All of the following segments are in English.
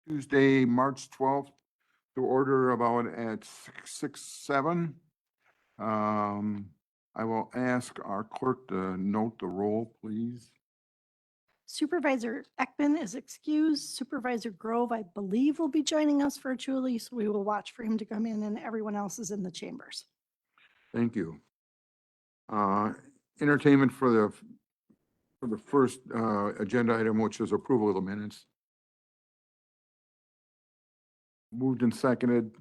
Tuesday, March 12th, to order about at 6:07. I will ask our clerk to note the roll, please. Supervisor Ekman is excused. Supervisor Grove, I believe, will be joining us virtually, so we will watch for him to come in, and everyone else is in the chambers. Thank you. Entertainment for the first agenda item, which is approval of the minutes. Moved and seconded.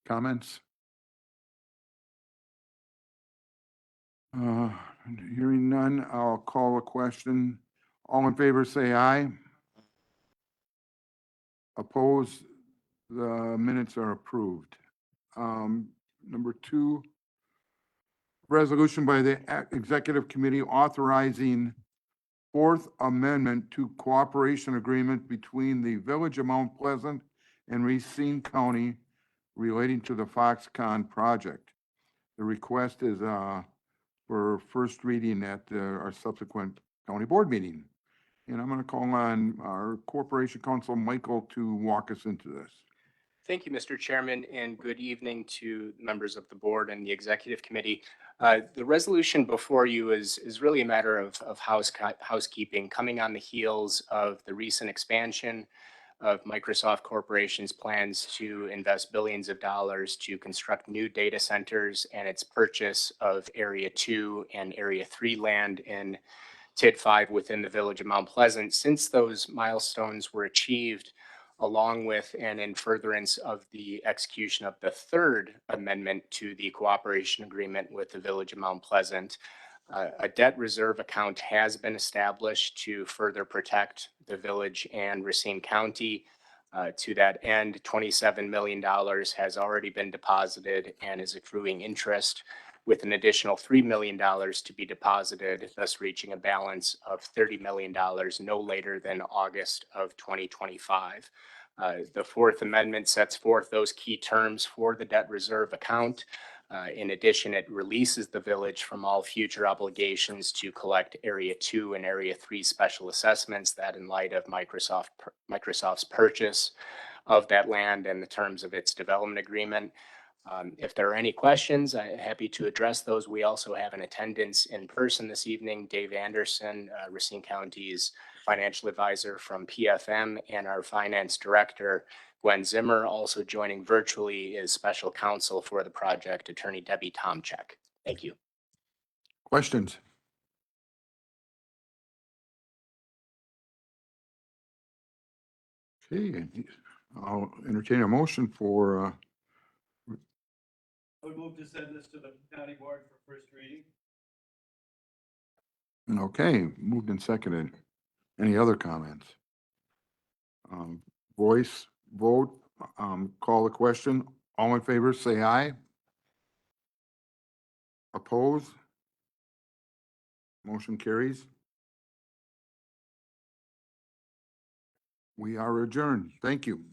Comments? Hearing none, I'll call a question. All in favor, say aye. Opposed? The minutes are approved. Number 2, resolution by the Executive Committee authorizing Fourth Amendment to cooperation agreement between the Village of Mount Pleasant and Racine County relating to the Foxconn project. The request is for first reading at our subsequent county board meeting. And I'm going to call on our Corporation Counsel, Michael, to walk us into this. Thank you, Mr. Chairman, and good evening to members of the board and the executive committee. The resolution before you is really a matter of housekeeping, coming on the heels of the recent expansion of Microsoft Corporation's plans to invest billions of dollars to construct new data centers and its purchase of Area 2 and Area 3 land in TID 5 within the Village of Mount Pleasant. Since those milestones were achieved, along with and in furtherance of the execution of the Third Amendment to the cooperation agreement with the Village of Mount Pleasant, a debt reserve account has been established to further protect the village and Racine County. To that end, $27 million has already been deposited and is accruing interest, with an additional $3 million to be deposited, thus reaching a balance of $30 million no later than August of 2025. The Fourth Amendment sets forth those key terms for the debt reserve account. In addition, it releases the village from all future obligations to collect Area 2 and Area 3 special assessments, that in light of Microsoft's purchase of that land and the terms of its development agreement. If there are any questions, I'm happy to address those. We also have in attendance in person this evening, Dave Anderson, Racine County's financial advisor from PFM, and our finance director, Gwen Zimmer. Also joining virtually is special counsel for the project, attorney Debbie Tomczyk. Thank you. Questions? Okay, I'll entertain a motion for I would move to send this to the county board for first reading. okay, moved and seconded. Any other comments? Voice vote, call the question. All in favor, say aye. Opposed? Motion carries. We are adjourned. Thank you.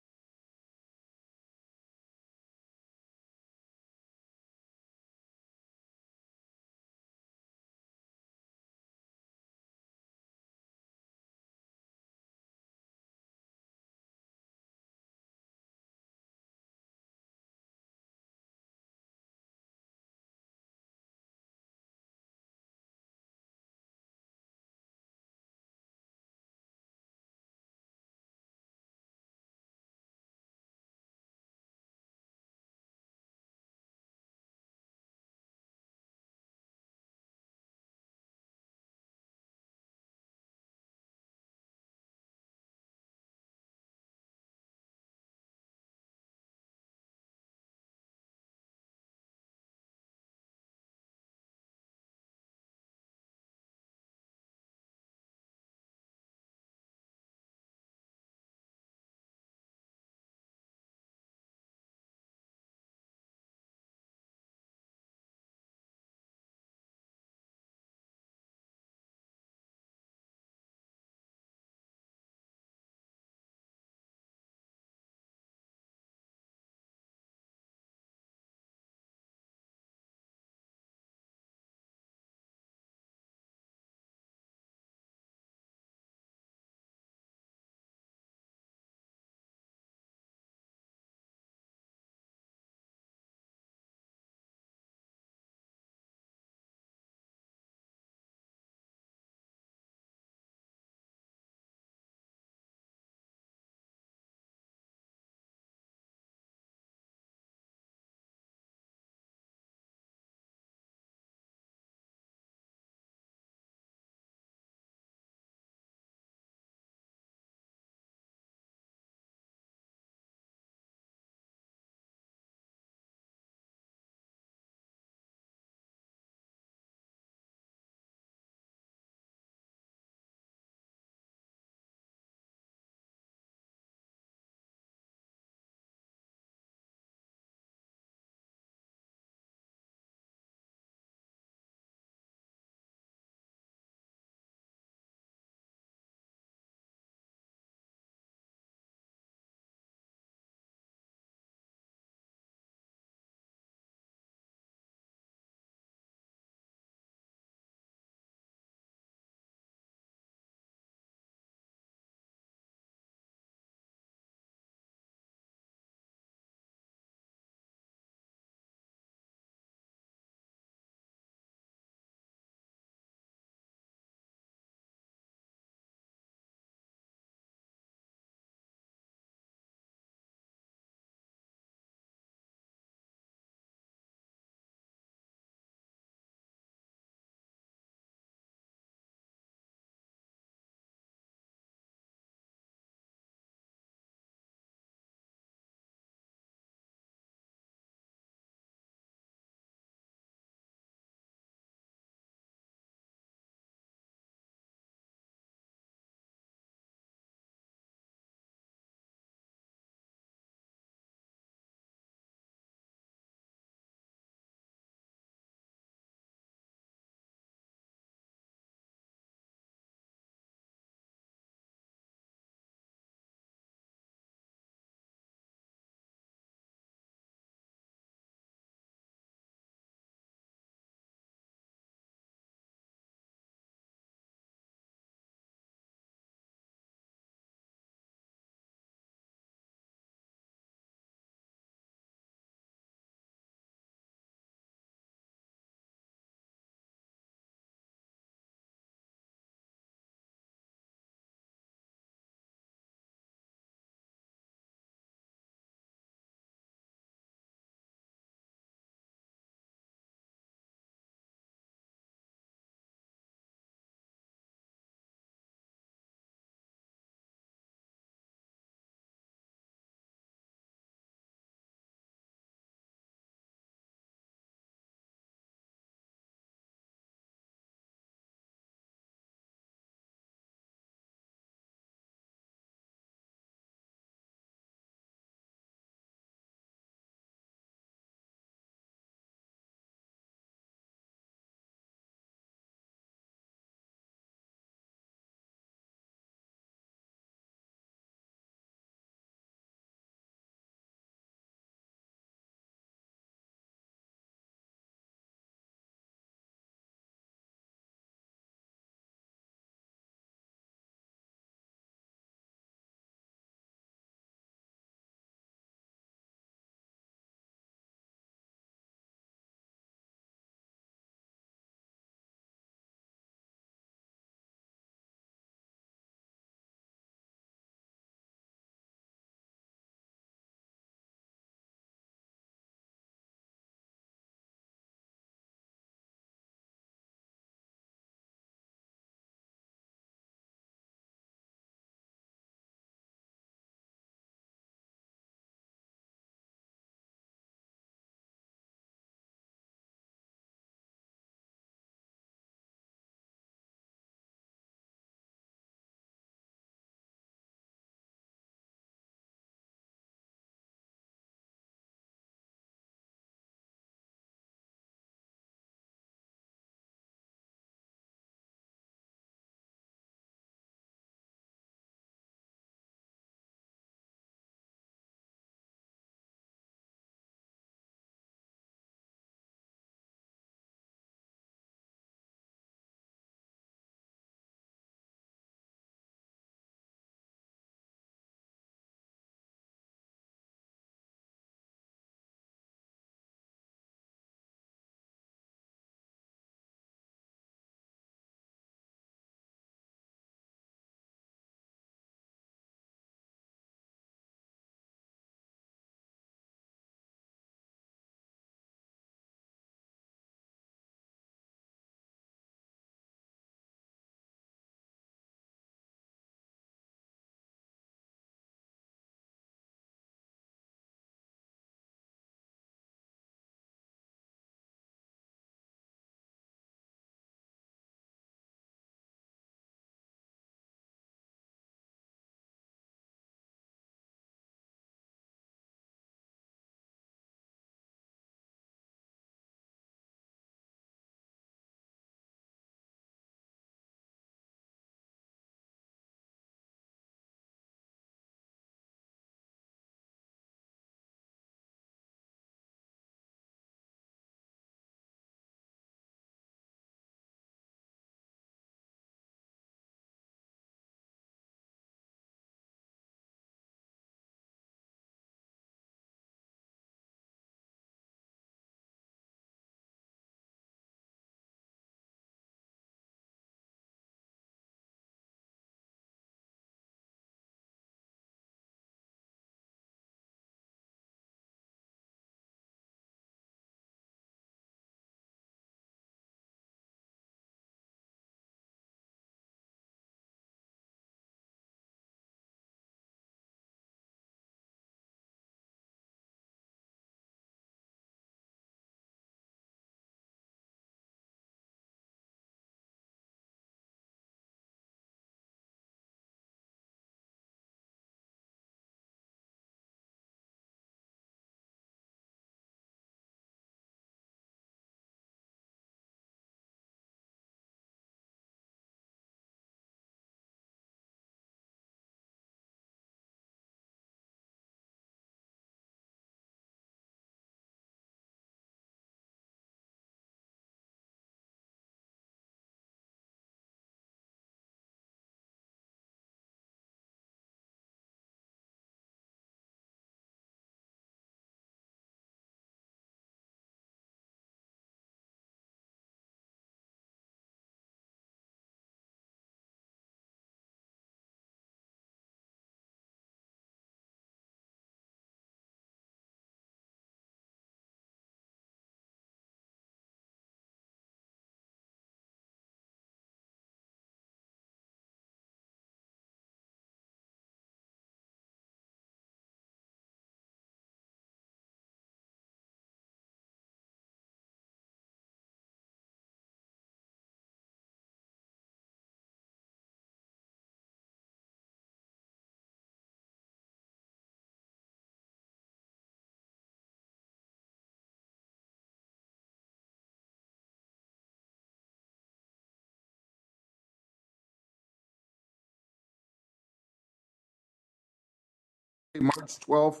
March 12th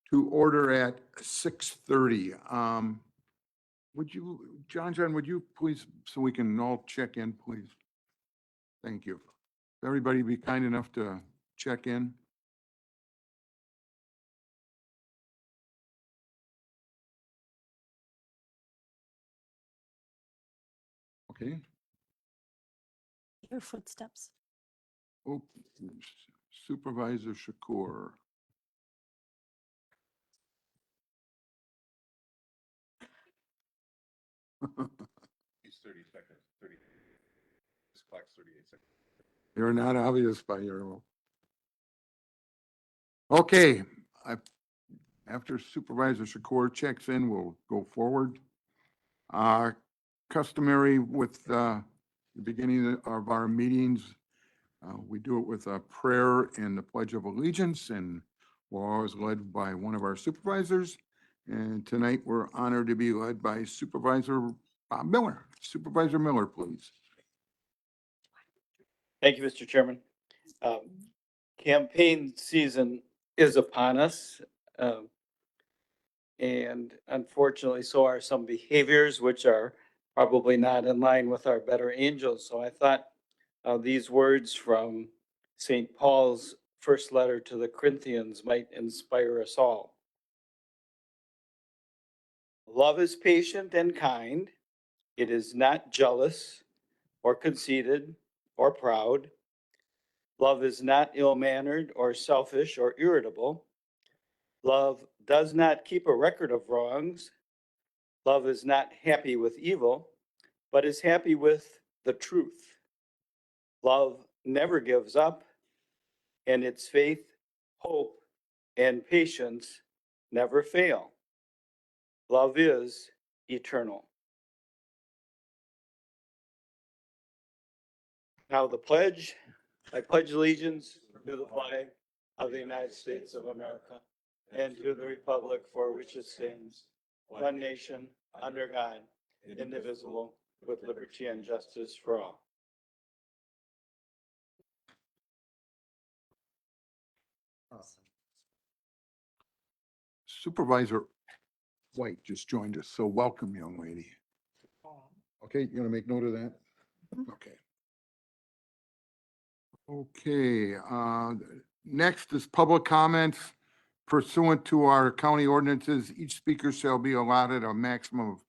to order at 6:30. Would you, John, would you please, so we can all check in, please? Thank you. Everybody be kind enough to check in. Okay. Your footsteps. Oh, Supervisor Shakur. He's 30 seconds, 30. This clock's 38 seconds. You're not obvious by your own. Okay, after Supervisor Shakur checks in, we'll go forward. Customary with the beginning of our meetings, we do it with a prayer and the Pledge of Allegiance, and we're always led by one of our supervisors. And tonight, we're honored to be led by Supervisor Bob Miller. Supervisor Miller, please. Thank you, Mr. Chairman. Campaign season is upon us. And unfortunately, so are some behaviors which are probably not in line with our better angels. So I thought these words from St. Paul's first letter to the Corinthians might inspire us all. Love is patient and kind. It is not jealous or conceited or proud. Love is not ill-mannered or selfish or irritable. Love does not keep a record of wrongs. Love is not happy with evil, but is happy with the truth. Love never gives up, and its faith, hope, and patience never fail. Love is eternal. Now the pledge. I pledge allegiance to the flag of the United States of America and to the republic for which it stands, one nation, under God, indivisible, with liberty and justice for all. Supervisor White just joined us, so welcome, young lady. Okay, you gonna make note of that? Okay. Okay, next is public comments. Pursuant to our county ordinances, each speaker shall be allotted a maximum of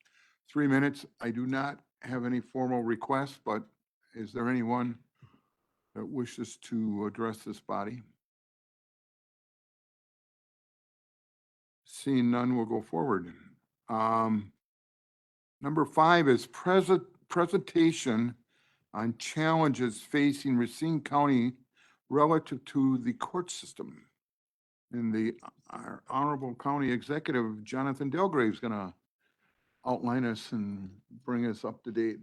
3 minutes. I do not have any formal requests, but is there anyone that wishes to address this body? Seeing none, we'll go forward. Number 5 is presentation on challenges facing Racine County relative to the court system. And our Honorable County Executive, Jonathan Delgrave, is going to outline us and bring us up to date.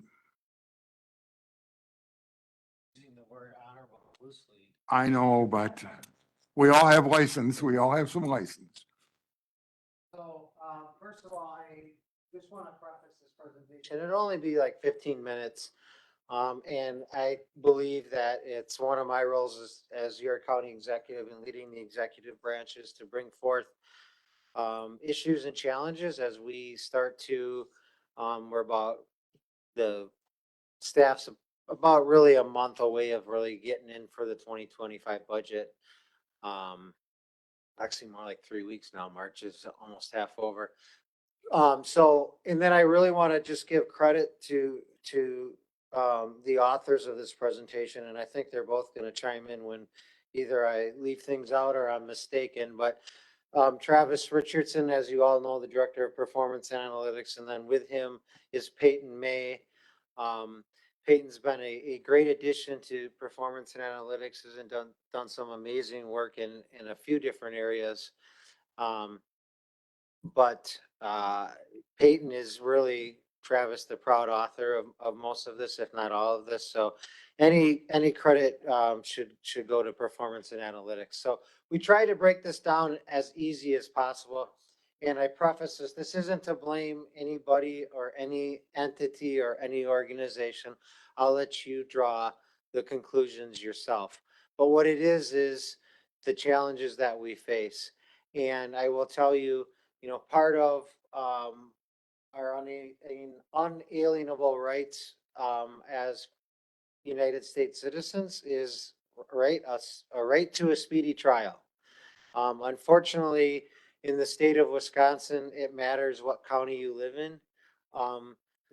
Using the word honorable loosely. I know, but we all have license. We all have some license. So, first of all, I just want to preface this presentation. It'll only be like 15 minutes. And I believe that it's one of my roles as your county executive and leading the executive branches to bring forth issues and challenges as we start to, we're about, the staff's about really a month away of really getting in for the 2025 budget. Actually more like 3 weeks now. March is almost half over. So, and then I really want to just give credit to the authors of this presentation, and I think they're both going to chime in when either I leave things out or I'm mistaken, but Travis Richardson, as you all know, the Director of Performance Analytics, and then with him is Peyton May. Peyton's been a great addition to Performance and Analytics, has done some amazing work in a few different areas. But Peyton is really, Travis, the proud author of most of this, if not all of this. So any credit should go to Performance and Analytics. So we try to break this down as easy as possible. And I preface this isn't to blame anybody or any entity or any organization. I'll let you draw the conclusions yourself. But what it is the challenges that we face. And I will tell you, part of, our unalienable rights, as United States citizens is a right to a speedy trial. Unfortunately, in the state of Wisconsin, it matters what county you live in.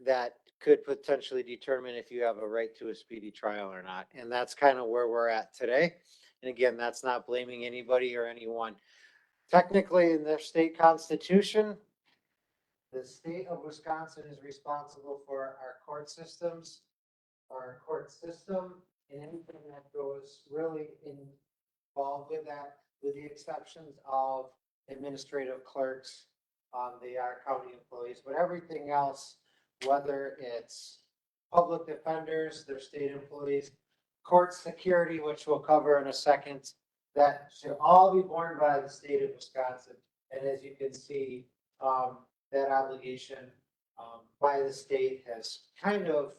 That could potentially determine if you have a right to a speedy trial or not. And that's kind of where we're at today. And again, that's not blaming anybody or anyone. Technically, in their state constitution, the state of Wisconsin is responsible for our court systems, our court system, and anything that goes really involved with that, with the exceptions of administrative clerks. They are county employees, but everything else, whether it's public defenders, they're state employees, court security, which we'll cover in a second, that should all be borne by the state of Wisconsin. And as you can see, that obligation, by the state has kind of,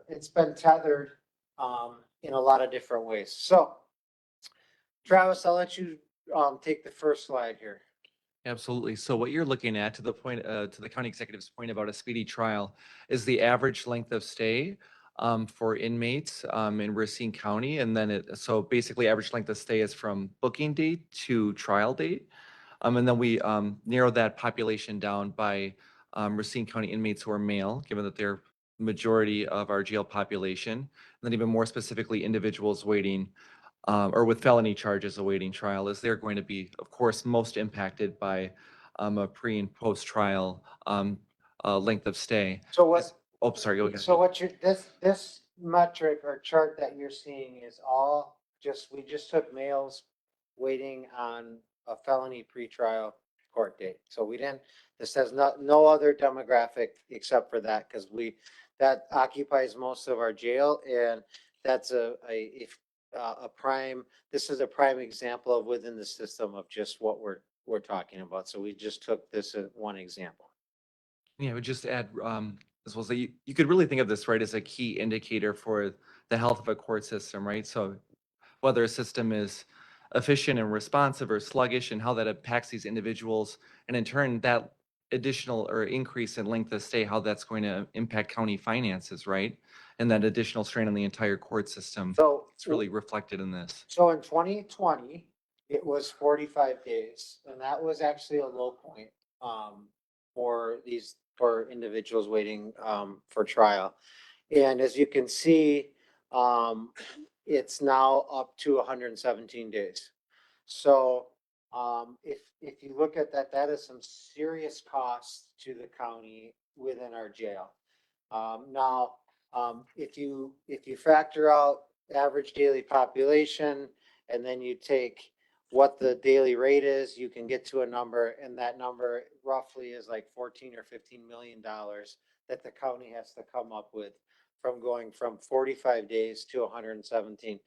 it's been tethered, in a lot of different ways. So Travis, I'll let you, take the first slide here. Absolutely. So what you're looking at, to the point, to the county executive's point about a speedy trial, is the average length of stay for inmates in Racine County. And then so basically average length of stay is from booking date to trial date. And then we narrowed that population down by Racine County inmates who are male, given that they're majority of our jail population. And then even more specifically, individuals waiting or with felony charges awaiting trial, as they're going to be, of course, most impacted by a pre and post trial length of stay. So what, Oh, sorry, go ahead. so what this metric or chart that you're seeing is all we just took males waiting on a felony pretrial court date. So this has no other demographic except for that, because that occupies most of our jail, and that's this is a prime example of within the system of just what we're talking about. So we just took this as one example. Yeah, I would just add, as well as you could really think of this, right, as a key indicator for the health of a court system, right? So whether a system is efficient and responsive or sluggish, and how that impacts these individuals, and in turn, that additional or increase in length of stay, how that's going to impact county finances, right? And that additional strain on the entire court system. So It's really reflected in this. So in 2020, it was 45 days, and that was actually a low point, for individuals waiting, for trial. And as you can see, it's now up to 117 days. So, if you look at that, that is some serious costs to the county within our jail. Now, if you factor out average daily population, and then you take what the daily rate is, you can get to a number, and that number roughly is like 14 or $15 million that the county has to come up with from going from 45 days to 117.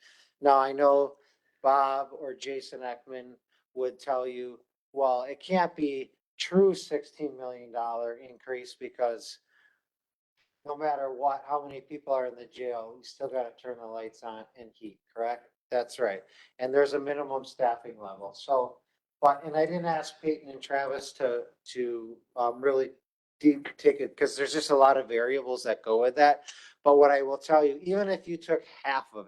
Now, I know Bob or Jason Ekman would tell you, well, it can't be true $16 million increase, because no matter what, how many people are in the jail, we still gotta turn the lights on and heat, correct? That's right. And there's a minimum staffing level. So, and I didn't ask Peyton and Travis to really deep take it, because there's just a lot of variables that go with that. But what I will tell you, even if you took half of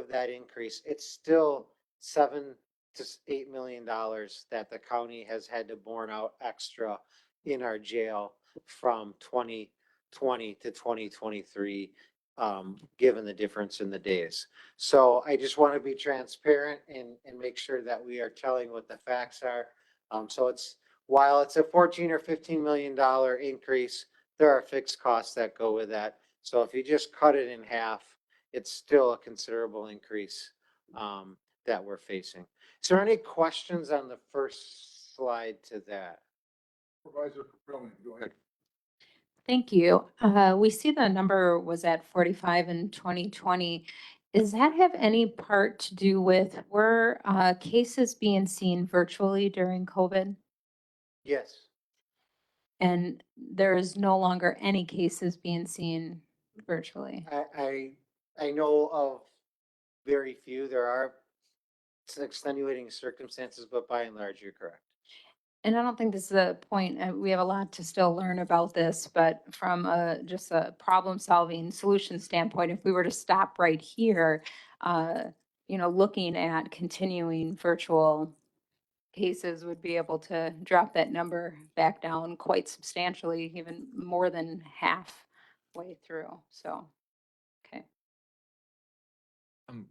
that increase, it's still $7 to $8 million that the county has had to borne out extra in our jail from 2020 to 2023, given the difference in the days. So I just want to be transparent and make sure that we are telling what the facts are. So while it's a 14 or $15 million increase, there are fixed costs that go with that. So if you just cut it in half, it's still a considerable increase, that we're facing. Is there any questions on the first slide to that? Supervisor Caprilli, go ahead. Thank you. We see the number was at 45 in 2020. Does that have any part to do with were cases being seen virtually during COVID? Yes. And there is no longer any cases being seen virtually? I know of very few. There are extenuating circumstances, but by and large, you're correct. And I don't think this is a point, we have a lot to still learn about this, but from just a problem-solving solution standpoint, if we were to stop right here, looking at continuing virtual cases would be able to drop that number back down quite substantially, even more than halfway through, so, okay.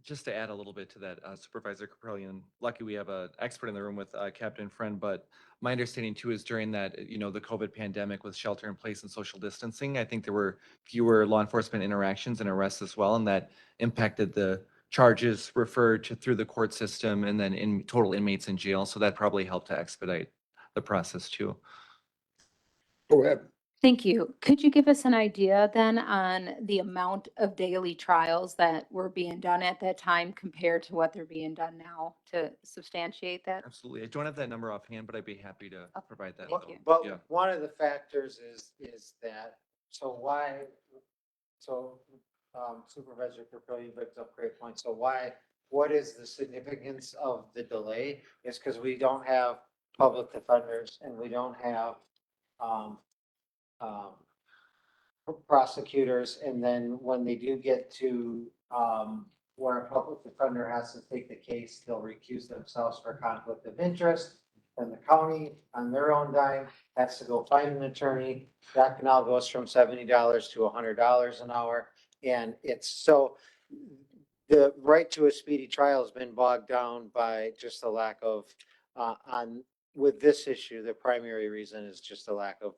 Just to add a little bit to that, Supervisor Caprillion, lucky we have an expert in the room with Captain Friend, but my understanding too is during that, the COVID pandemic with shelter in place and social distancing, I think there were fewer law enforcement interactions and arrests as well, and that impacted the charges referred to through the court system and then in total inmates in jail. So that probably helped to expedite the process too. Go ahead. Thank you. Could you give us an idea then on the amount of daily trials that were being done at that time compared to what they're being done now to substantiate that? Absolutely. I don't have that number offhand, but I'd be happy to provide that. Thank though. you. But Yeah. one of the factors is that, Supervisor Caprilli brings up great point. So what is the significance of the delay? Is because we don't have public defenders and we don't have, prosecutors, and then when they do get to, where a public defender has to take the case, they'll recuse themselves for conflict of interest. And the county, on their own dime, has to go find an attorney. That now goes from $70 to $100 an hour. And it's so, the right to a speedy trial has been bogged down by just a lack of, with this issue, the primary reason is just a lack of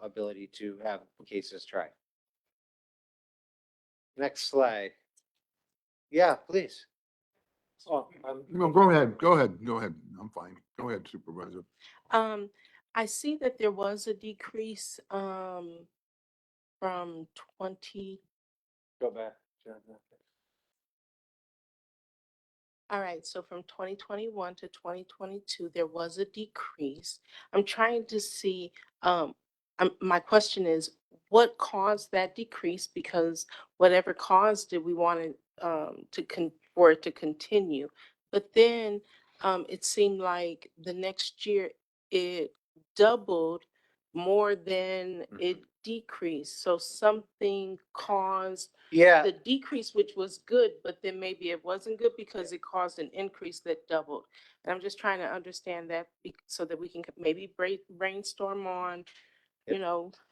ability to have cases tried. Next slide. Yeah, please. Oh, No, go ahead, go ahead, go ahead. I'm fine. Go ahead, Supervisor. I see that there was a decrease, from 20. Go back. All right, so from 2021 to 2022, there was a decrease. I'm trying to see, my question is, what caused that decrease? Because whatever caused it, we wanted for it to continue. But then it seemed like the next year it doubled more than it decreased. So something caused Yeah, the decrease, which was good, but then maybe it wasn't good because it caused an increase that doubled. And I'm just trying to understand that so that we can maybe brainstorm on,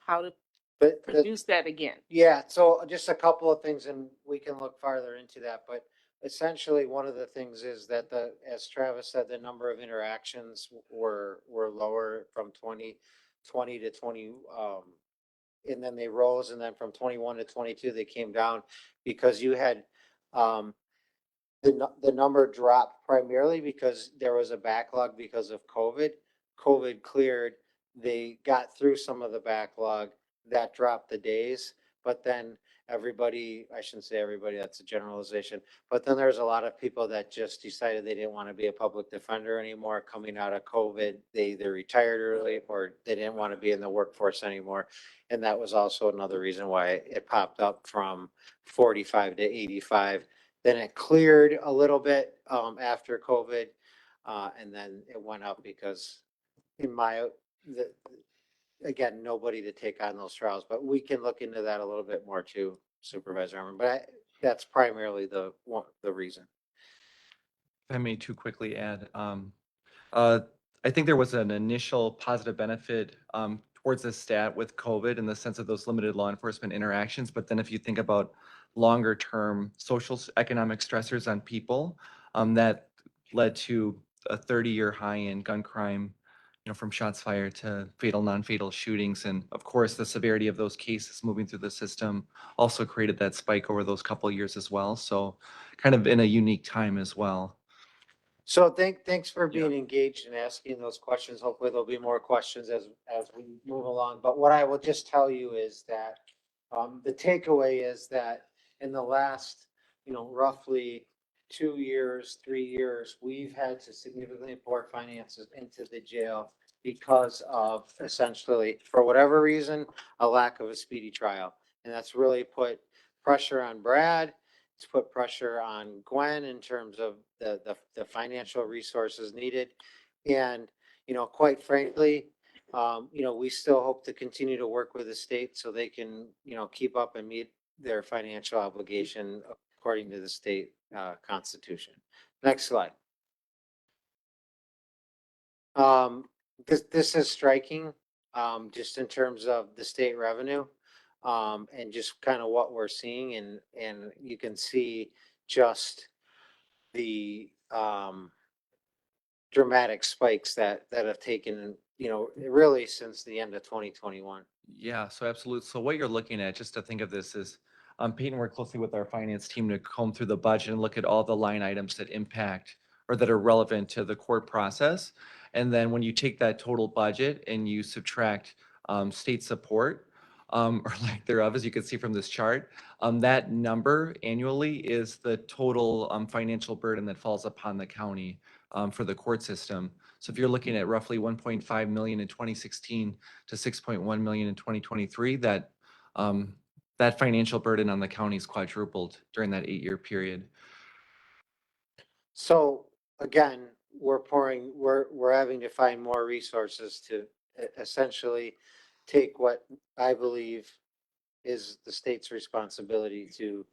how to but produce that again. yeah, so just a couple of things and we can look farther into that, but essentially one of the things is that as Travis said, the number of interactions were lower from 2020 to 20, and then they rose, and then from 21 to 22, they came down because you had, the number dropped primarily because there was a backlog because of COVID. COVID cleared, they got through some of the backlog, that dropped the days, but then everybody, I shouldn't say everybody, that's a generalization, but then there's a lot of people that just decided they didn't want to be a public defender anymore coming out of COVID. They either retired early or they didn't want to be in the workforce anymore. And that was also another reason why it popped up from 45 to 85. Then it cleared a little bit after COVID, and then it went up because again, nobody to take on those trials, but we can look into that a little bit more too, Supervisor Arman, but that's primarily the reason. If I may too quickly add, I think there was an initial positive benefit towards this stat with COVID in the sense of those limited law enforcement interactions. But then if you think about longer term social economic stressors on people, that led to a 30-year high in gun crime, from shots fired to fatal, non-fatal shootings. And of course, the severity of those cases moving through the system also created that spike over those couple of years as well. So kind of in a unique time as well. So thanks for being engaged and asking those questions. Hopefully there'll be more questions as we move along. But what I will just tell you is that the takeaway is that in the last, roughly 2 years, 3 years, we've had to significantly pour finances into the jail because of essentially, for whatever reason, a lack of a speedy trial. And that's really put pressure on Brad It's put pressure on Gwen in terms of the financial resources needed. And, quite frankly, we still hope to continue to work with the state so they can, keep up and meet their financial obligation according to the state constitution. Next slide. This is striking, just in terms of the state revenue, and just kind of what we're seeing, and you can see just the, dramatic spikes that have taken, really since the end of 2021. Yeah, so absolutely. So what you're looking at, just to think of this is, Peyton worked closely with our finance team to comb through the budget and look at all the line items that impact or that are relevant to the court process. And then when you take that total budget and you subtract state support, or lack thereof, as you can see from this chart, that number annually is the total financial burden that falls upon the county for the court system. So if you're looking at roughly 1.5 million in 2016 to 6.1 million in 2023, that that financial burden on the counties quadrupled during that 8-year period. So again, we're having to find more resources to essentially take what I believe is the state's responsibility to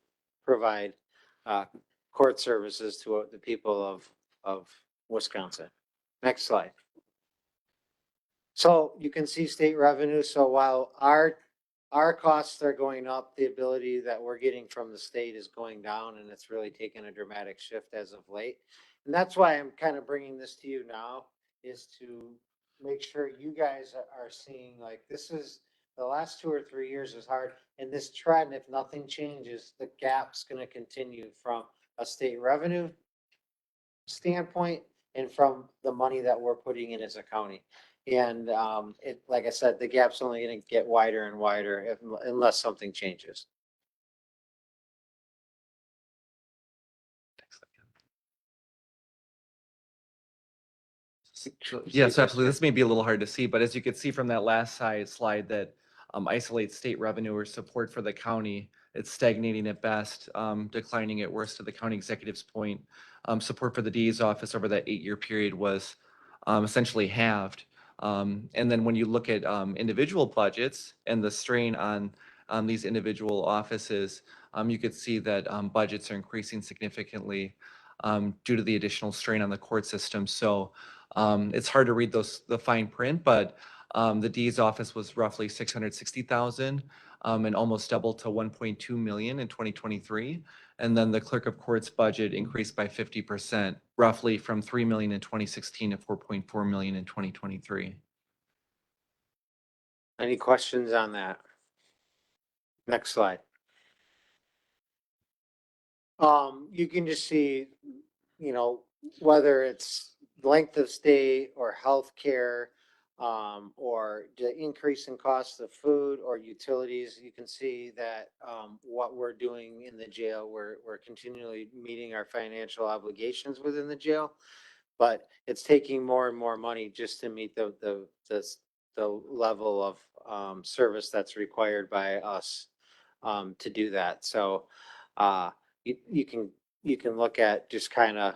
provide court services to the people of Wisconsin. Next slide. So you can see state revenue. So while our costs are going up, the ability that we're getting from the state is going down, and it's really taken a dramatic shift as of late. And that's why I'm kind of bringing this to you now, is to make sure you guys are seeing, like, this is the last 2 or 3 years is hard. And this trend, if nothing changes, the gap's going to continue from a state revenue standpoint and from the money that we're putting in as a county. And like I said, the gap's only going to get wider and wider unless something changes. Yes, absolutely. This may be a little hard to see, but as you can see from that last slide that isolates state revenue or support for the county, it's stagnating at best, declining at worst. To the county executive's point, support for the DA's office over that 8-year period was essentially halved. And then when you look at individual budgets and the strain on these individual offices, you could see that budgets are increasing significantly due to the additional strain on the court system. So it's hard to read the fine print, but the D's office was roughly 660,000 and almost doubled to 1.2 million in 2023. And then the clerk of court's budget increased by 50%, roughly from 3 million in 2016 to 4.4 million in 2023. Any questions on that? Next slide. You can just see, whether it's length of stay or healthcare, or the increase in cost of food or utilities, you can see that what we're doing in the jail, we're continually meeting our financial obligations within the jail, but it's taking more and more money just to meet the level of service that's required by us to do that. So you can look at just kind of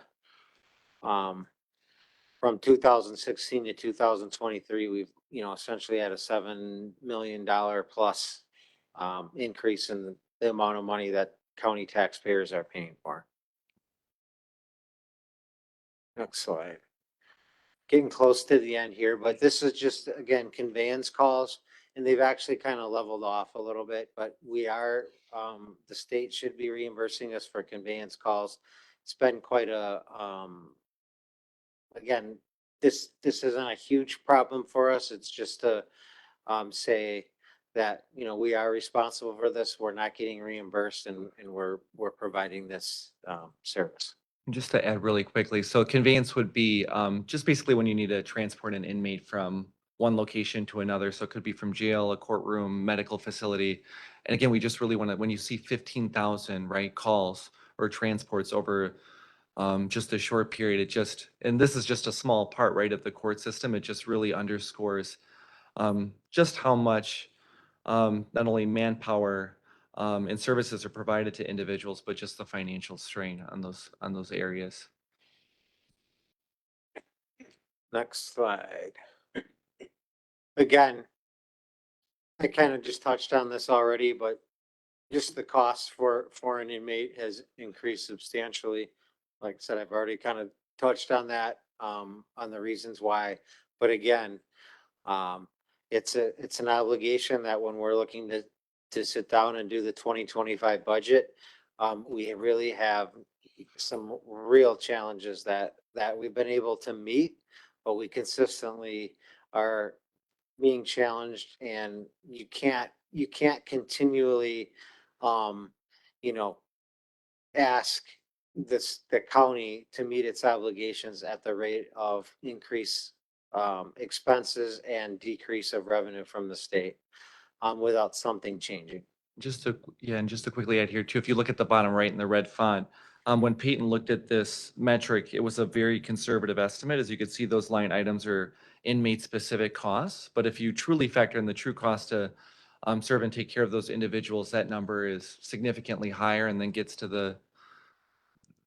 from 2016 to 2023, we've, essentially had a $7 million plus increase in the amount of money that county taxpayers are paying for. Next slide. Getting close to the end here, but this is just, again, conveyance calls, and they've actually kind of leveled off a little bit, but we are, the state should be reimbursing us for conveyance calls. It's been quite a, again, this isn't a huge problem for us. It's just to say that, we are responsible for this. We're not getting reimbursed, and we're providing this service. Just to add really quickly, so conveyance would be just basically when you need to transport an inmate from one location to another. So it could be from jail, a courtroom, medical facility. And again, we just really want to, when you see 15,000, right, calls or transports over just a short period, it just, and this is just a small part, right, of the court system. It just really underscores just how much not only manpower and services are provided to individuals, but just the financial strain on those areas. Next slide. Again, I kind of just touched on this already, but just the cost for an inmate has increased substantially. Like I said, I've already kind of touched on that, on the reasons why. But again, it's an obligation that when we're looking to sit down and do the 2025 budget, we really have some real challenges that we've been able to meet, but we consistently are being challenged, and you can't continually, you know, ask the county to meet its obligations at the rate of increase expenses and decrease of revenue from the state, without something changing. And just to quickly add here too, if you look at the bottom right in the red font, when Peyton looked at this metric, it was a very conservative estimate. As you can see, those line items are inmate-specific costs. But if you truly factor in the true cost to serve and take care of those individuals, that number is significantly higher and then gets to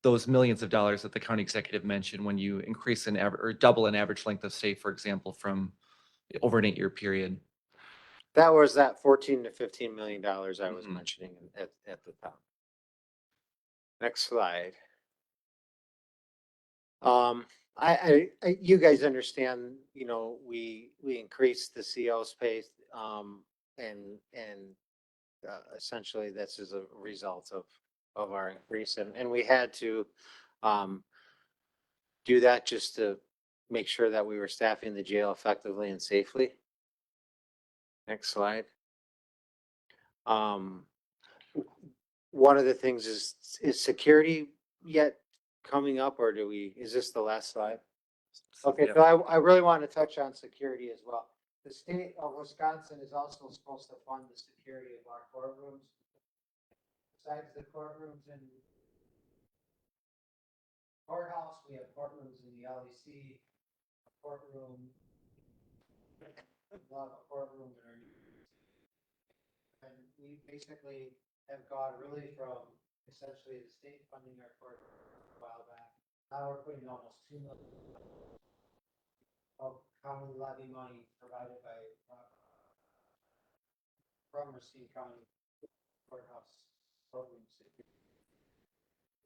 those millions of dollars that the county executive mentioned when you increase an average or double an average length of stay, for example, from over an 8-year period. That was that $14 to $15 million I was Mhm. mentioning at the top. Next slide. You guys understand, you know, we increased the CO space, and essentially this is a result of our increase, and we had to, do that just to make sure that we were staffing the jail effectively and safely. Next slide. One of the things is security yet coming up, or is this the last slide? Okay, Yeah. so I really want to touch on security as well. The state of Wisconsin is also supposed to fund the security of our courtrooms. Besides the courtrooms in courthouse, we have courtrooms in the LEC, a courtroom, a lot of courtrooms in our. And we basically have gone really from essentially the state funding our court a while back. Now we're putting almost $2 million of county levy money provided by, from Racine County Courthouse Program.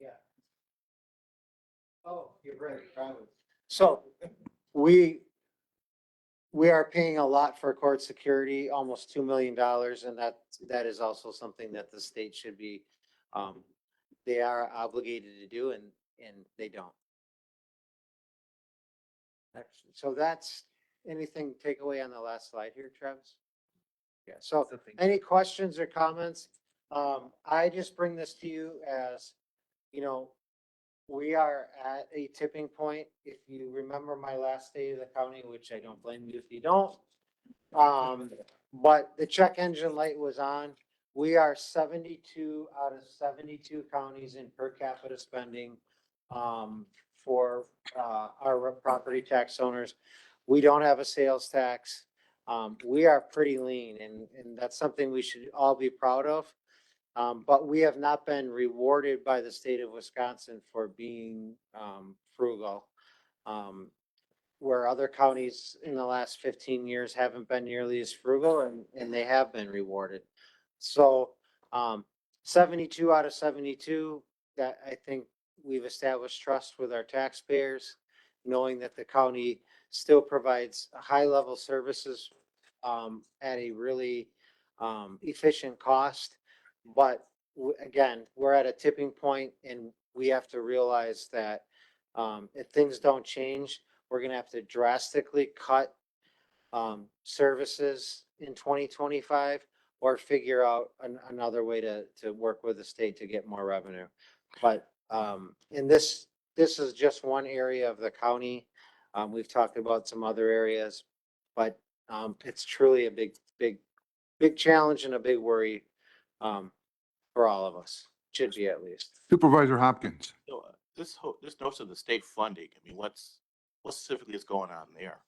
Yeah. Oh, you're right, probably. So we are paying a lot for court security, almost $2 million, and that is also something that the state should be, they are obligated to do, and they don't. So that's anything takeaway on the last slide here, Travis? Yeah, so any questions or comments? I just bring this to you as, you know, we are at a tipping point. If you remember my last day of the county, which I don't blame you if you don't. But the check engine light was on. We are 72 out of 72 counties in per capita spending, for, our property tax owners. We don't have a sales tax. We are pretty lean, and that's something we should all be proud of. But we have not been rewarded by the state of Wisconsin for being, frugal. Where other counties in the last 15 years haven't been nearly as frugal, and they have been rewarded. So, 72 out of 72, that I think we've established trust with our taxpayers, knowing that the county still provides high level services, at a really, efficient cost. But again, we're at a tipping point, and we have to realize that, if things don't change, we're gonna have to drastically cut, services in 2025, or figure out another way to work with the state to get more revenue. But, and this is just one area of the county. We've talked about some other areas, but, it's truly a big challenge and a big worry, for all of us. Should be, at least. Supervisor Hopkins. So, this notion of the state funding, I mean, what specifically is going on there?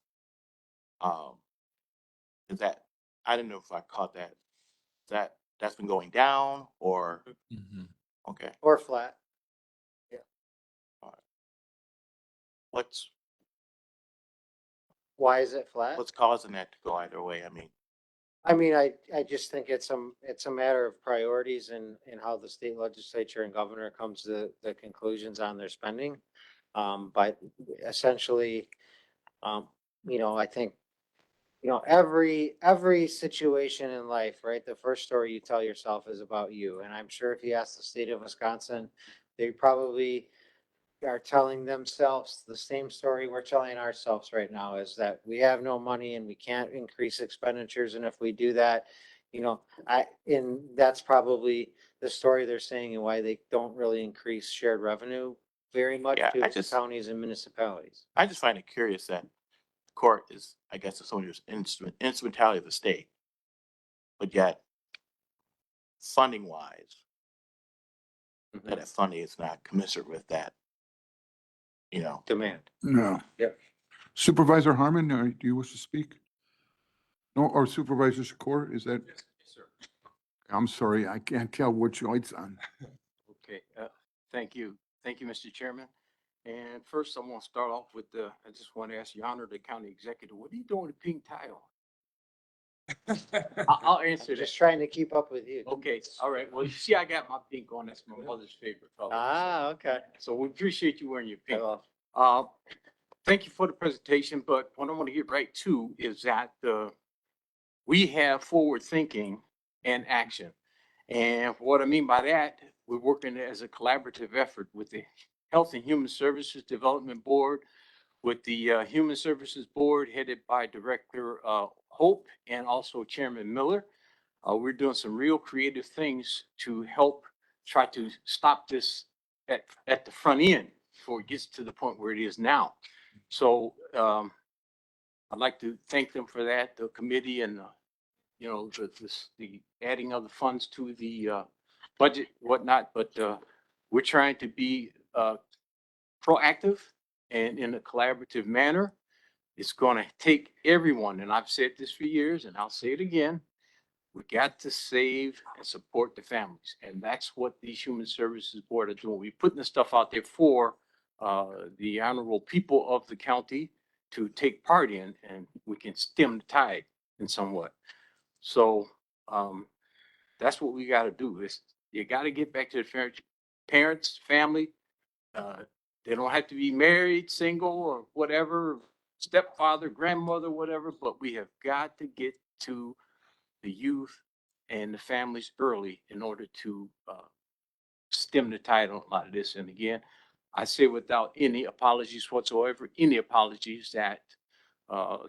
Is that, I don't know if I caught that. Is that that's been going down or, Mhm. okay, Or flat. what's, Why is it flat? what's causing that to go either way? I mean, I just think it's a matter of priorities and how the state legislature and governor comes to the conclusions on their spending. But essentially, I think, every situation in life, right? The first story you tell yourself is about you. And I'm sure if you ask the state of Wisconsin, they probably are telling themselves the same story we're telling ourselves right now, is that we have no money and we can't increase expenditures. And if we do that, and that's probably the story they're saying and why they don't really increase shared revenue very much Yeah, to counties and municipalities. I just find it curious that the court is, I guess, it's only instrumentality of the state, but yet funding wise, that funding is not commensurate with that, Demand. No. Yep. Supervisor Harmon, do you wish to speak? No, or Supervisor Shakur, is that? Yes, sir. I'm sorry, I can't tell which light's on. Okay, thank you. Thank you, Mr. Chairman. And first, I want to start off with I just want to ask your honor, the county executive, what are you doing with pink tie on? I'll answer that. Just trying to keep up with you. Okay, all right. Well, you see, I got my pink on. That's my mother's favorite color. Ah, okay. So we appreciate you wearing your pink. Well, Thank you for the presentation, but what I want to get right to is that we have forward thinking and action. And what I mean by that, we're working as a collaborative effort with the Health and Human Services Development Board, with the Human Services Board headed by Director Hope and also Chairman Miller. We're doing some real creative things to help try to stop this at the front end before it gets to the point where it is now. So I'd like to thank them for that, the committee and the adding of the funds to the budget, whatnot, but we're trying to be proactive and in a collaborative manner. It's going to take everyone, and I've said this for years, and I'll say it again. We got to save and support the families, and that's what these Human Services Board are doing. We're putting the stuff out there for the honorable people of the county to take part in, and we can stem the tide in somewhat. So that's what we got to do. Is you got to get back to the parents, family. They don't have to be married, single, or whatever, stepfather, grandmother, whatever. But we have got to get to the youth and the families early in order to stem the tide on a lot of this. And again, I say without any apologies whatsoever, any apologies that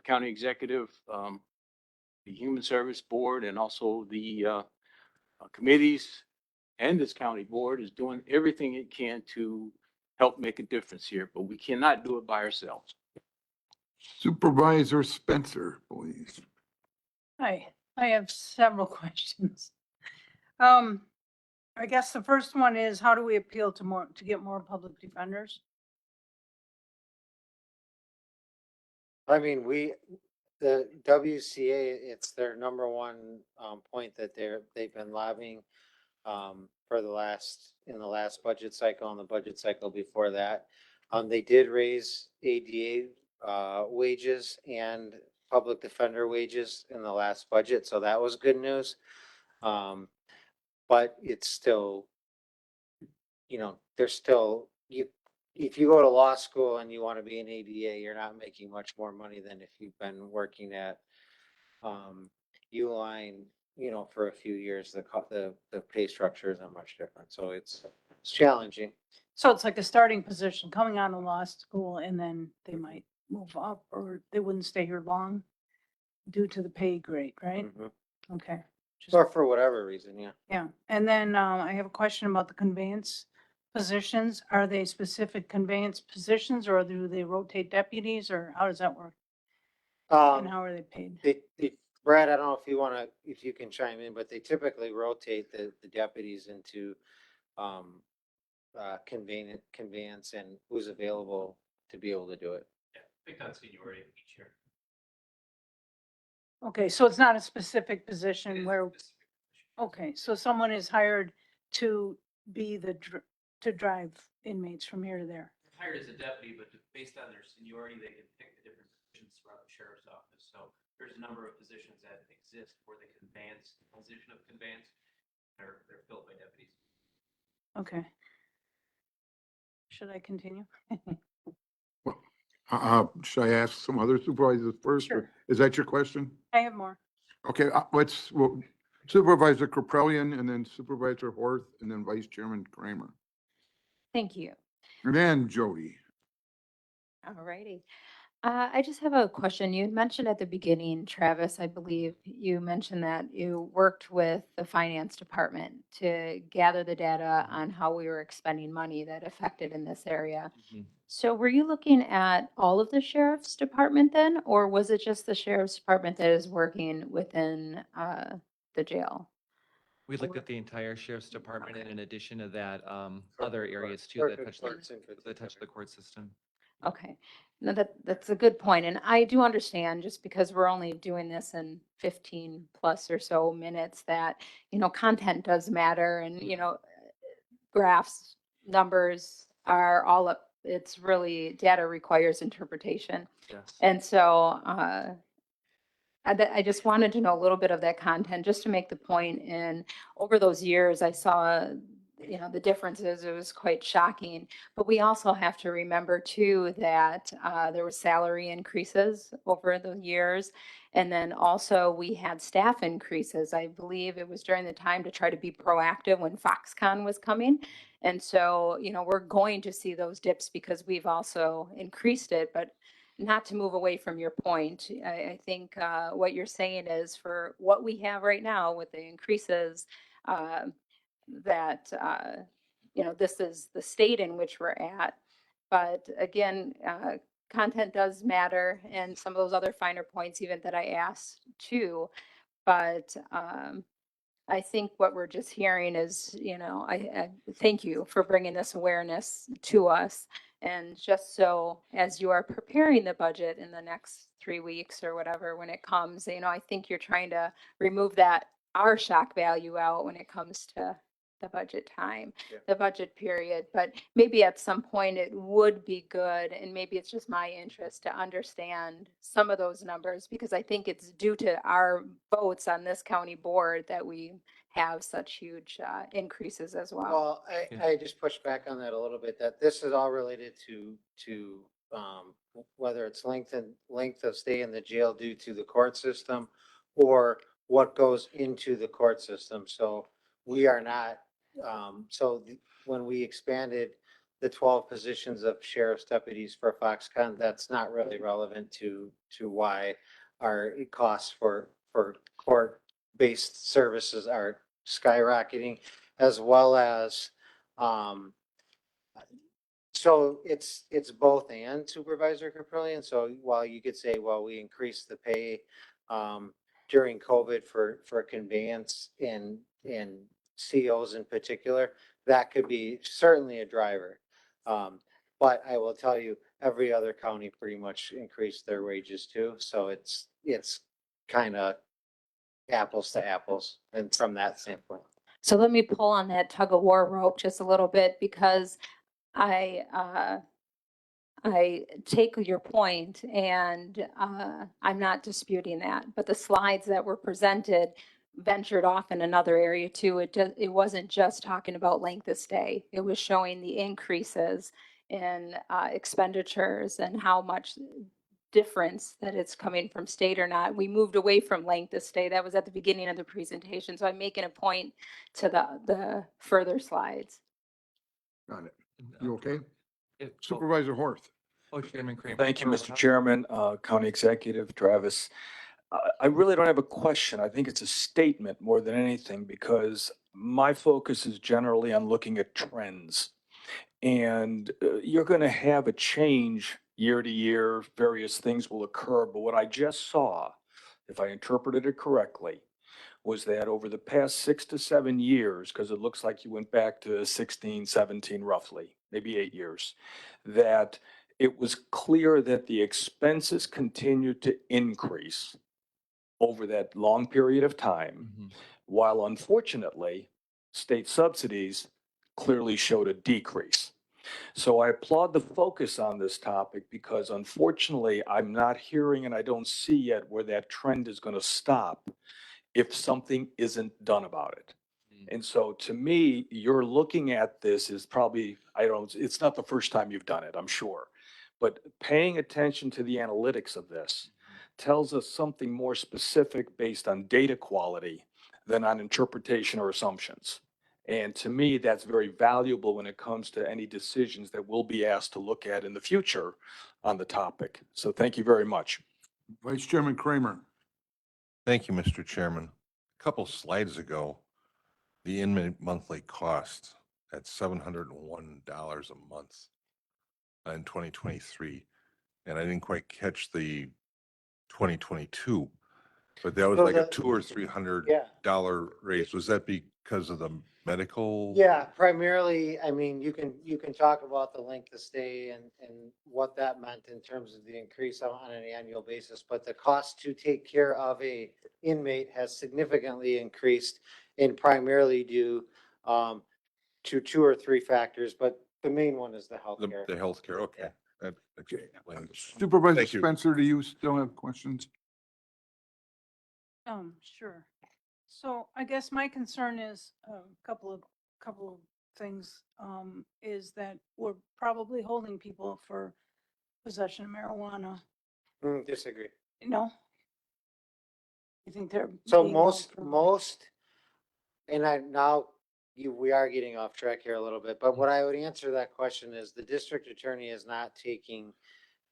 county executive, the Human Service Board, and also the committees and this county board is doing everything it can to help make a difference here, but we cannot do it by ourselves. Supervisor Spencer, please. Hi, I have several questions. I guess the first one is, how do we appeal to get more public defenders? I mean, the WCA, it's their number one point that they've been lobbying for in the last budget cycle and the budget cycle before that. They did raise ADA wages and public defender wages in the last budget, so that was good news. But it's still, there's still, if you go to law school and you want to be an ADA, you're not making much more money than if you've been working at Uline, for a few years. The pay structure isn't much different, so it's challenging. So it's like a starting position coming out of law school, and then they might move up, or they wouldn't stay here long due to the pay grade, right? Mhm. Okay. Or for whatever reason, yeah. Yeah, and then I have a question about the conveyance positions. Are they specific conveyance positions, or do they rotate deputies, or how does that work? And how are they paid? Brad, I don't know if you can chime in, but they typically rotate the deputies into conveyance and who's available to be able to do it. Picked on seniority each year. Okay, so it's not a specific position where, Okay, so someone is hired to be to drive inmates from here to there. Hired as a deputy, but based on their seniority, they can pick the different positions throughout the sheriff's office. So there's a number of positions that exist for the position of conveyance. They're filled by deputies. Okay. Should I continue? Should I ask some other supervisors first? or Sure. Is that your question? I have more. Okay, well, Supervisor Coprelian and then Supervisor Horth and then Vice Chairman Kramer. Thank you. And then Jody. All righty. I just have a question. You had mentioned at the beginning, Travis, I believe you mentioned that you worked with the finance department to gather the data on how we were expending money that affected in this area. Mhm. So were you looking at all of the sheriff's department then, or was it just the sheriff's department that is working within the jail? We looked at the entire sheriff's department and in addition to that, other areas too Clerk that and touch, clerks in that touch the court system. Okay, no, that's a good point, and I do understand, just because we're only doing this in 15 plus or so minutes, that, content does matter, and, graphs, numbers are all up, it's really, data requires interpretation. Yes. And so, I just wanted to know a little bit of that content, just to make the point. And over those years, I saw, the differences. It was quite shocking. But we also have to remember too that there were salary increases over the years. And then also we had staff increases. I believe it was during the time to try to be proactive when Foxconn was coming. And so, we're going to see those dips because we've also increased it. But not to move away from your point, I think what you're saying is for what we have right now with the increases, that, this is the state in which we're at. But again, content does matter and some of those other finer points even that I asked too. But I think what we're just hearing is, I thank you for bringing this awareness to us. And just so as you are preparing the budget in the next 3 weeks or whatever, when it comes, I think you're trying to remove our shock value out when it comes to the budget time, the budget period. But maybe at some point it would be good, and maybe it's just my interest to understand some of those numbers, because I think it's due to our votes on this county board that we have such huge increases as well. Well, Yeah. I just push back on that a little bit, that this is all related to whether it's length of stay in the jail due to the court system or what goes into the court system. So we are not, when we expanded the 12 positions of sheriff's deputies for Foxconn, that's not really relevant to why our costs for court-based services are skyrocketing, as well as, so it's both and, Supervisor Caprillion. So while you could say, well, we increased the pay during COVID for conveyance in COs in particular, that could be certainly a driver. But I will tell you, every other county pretty much increased their wages too. So it's kind of apples to apples, and from that standpoint. So let me pull on that tug of war rope just a little bit, because I take your point, and I'm not disputing that, but the slides that were presented ventured off in another area too. It wasn't just talking about length of stay. It was showing the increases in expenditures and how much difference that it's coming from state or not. We moved away from length of stay. That was at the beginning of the presentation. So I'm making a point to the further slides. Got it. You okay? It- Supervisor Horth. Oh, Chairman Kramer. Thank you, Mr. Chairman, County Executive Travis. I really don't have a question. I think it's a statement more than anything, because my focus is generally on looking at trends. And you're going to have a change year to year, various things will occur. But what I just saw, if I interpreted it correctly, was that over the past 6 to 7 years, because it looks like you went back to 16, 17 roughly, maybe 8 years, that it was clear that the expenses continued to increase over that long period of time, Mhm. while unfortunately, state subsidies clearly showed a decrease. So I applaud the focus on this topic because unfortunately, I'm not hearing and I don't see yet where that trend is going to stop if something isn't done about it. And so to me, you're looking at this is probably, I don't, it's not the first time you've done it, I'm sure. But paying attention to the analytics of this tells us something more specific based on data quality than on interpretation or assumptions. And to me, that's very valuable when it comes to any decisions that we'll be asked to look at in the future on the topic. So thank you very much. Vice Chairman Kramer. Thank you, Mr. Chairman. A couple slides ago, the inmate monthly cost at $701 a month in 2023. And I didn't quite catch the 2022, but that was So like a the- $200 or $300 Yeah. raise. Was that because of the medical? Yeah, primarily, I mean, you can talk about the length of stay and what that meant in terms of the increase on an annual basis, but the cost to take care of a inmate has significantly increased and primarily due to two or three factors, but the main one is the healthcare. The healthcare, okay. Yeah. That explains. Supervisor Thank you. Spencer, do you still have questions? Sure. So I guess my concern is a couple of things, is that we're probably holding people for possession of marijuana, Disagree. you know? You think they're So being held most, for- and we are getting off track here a little bit, but what I would answer that question is the district attorney is not taking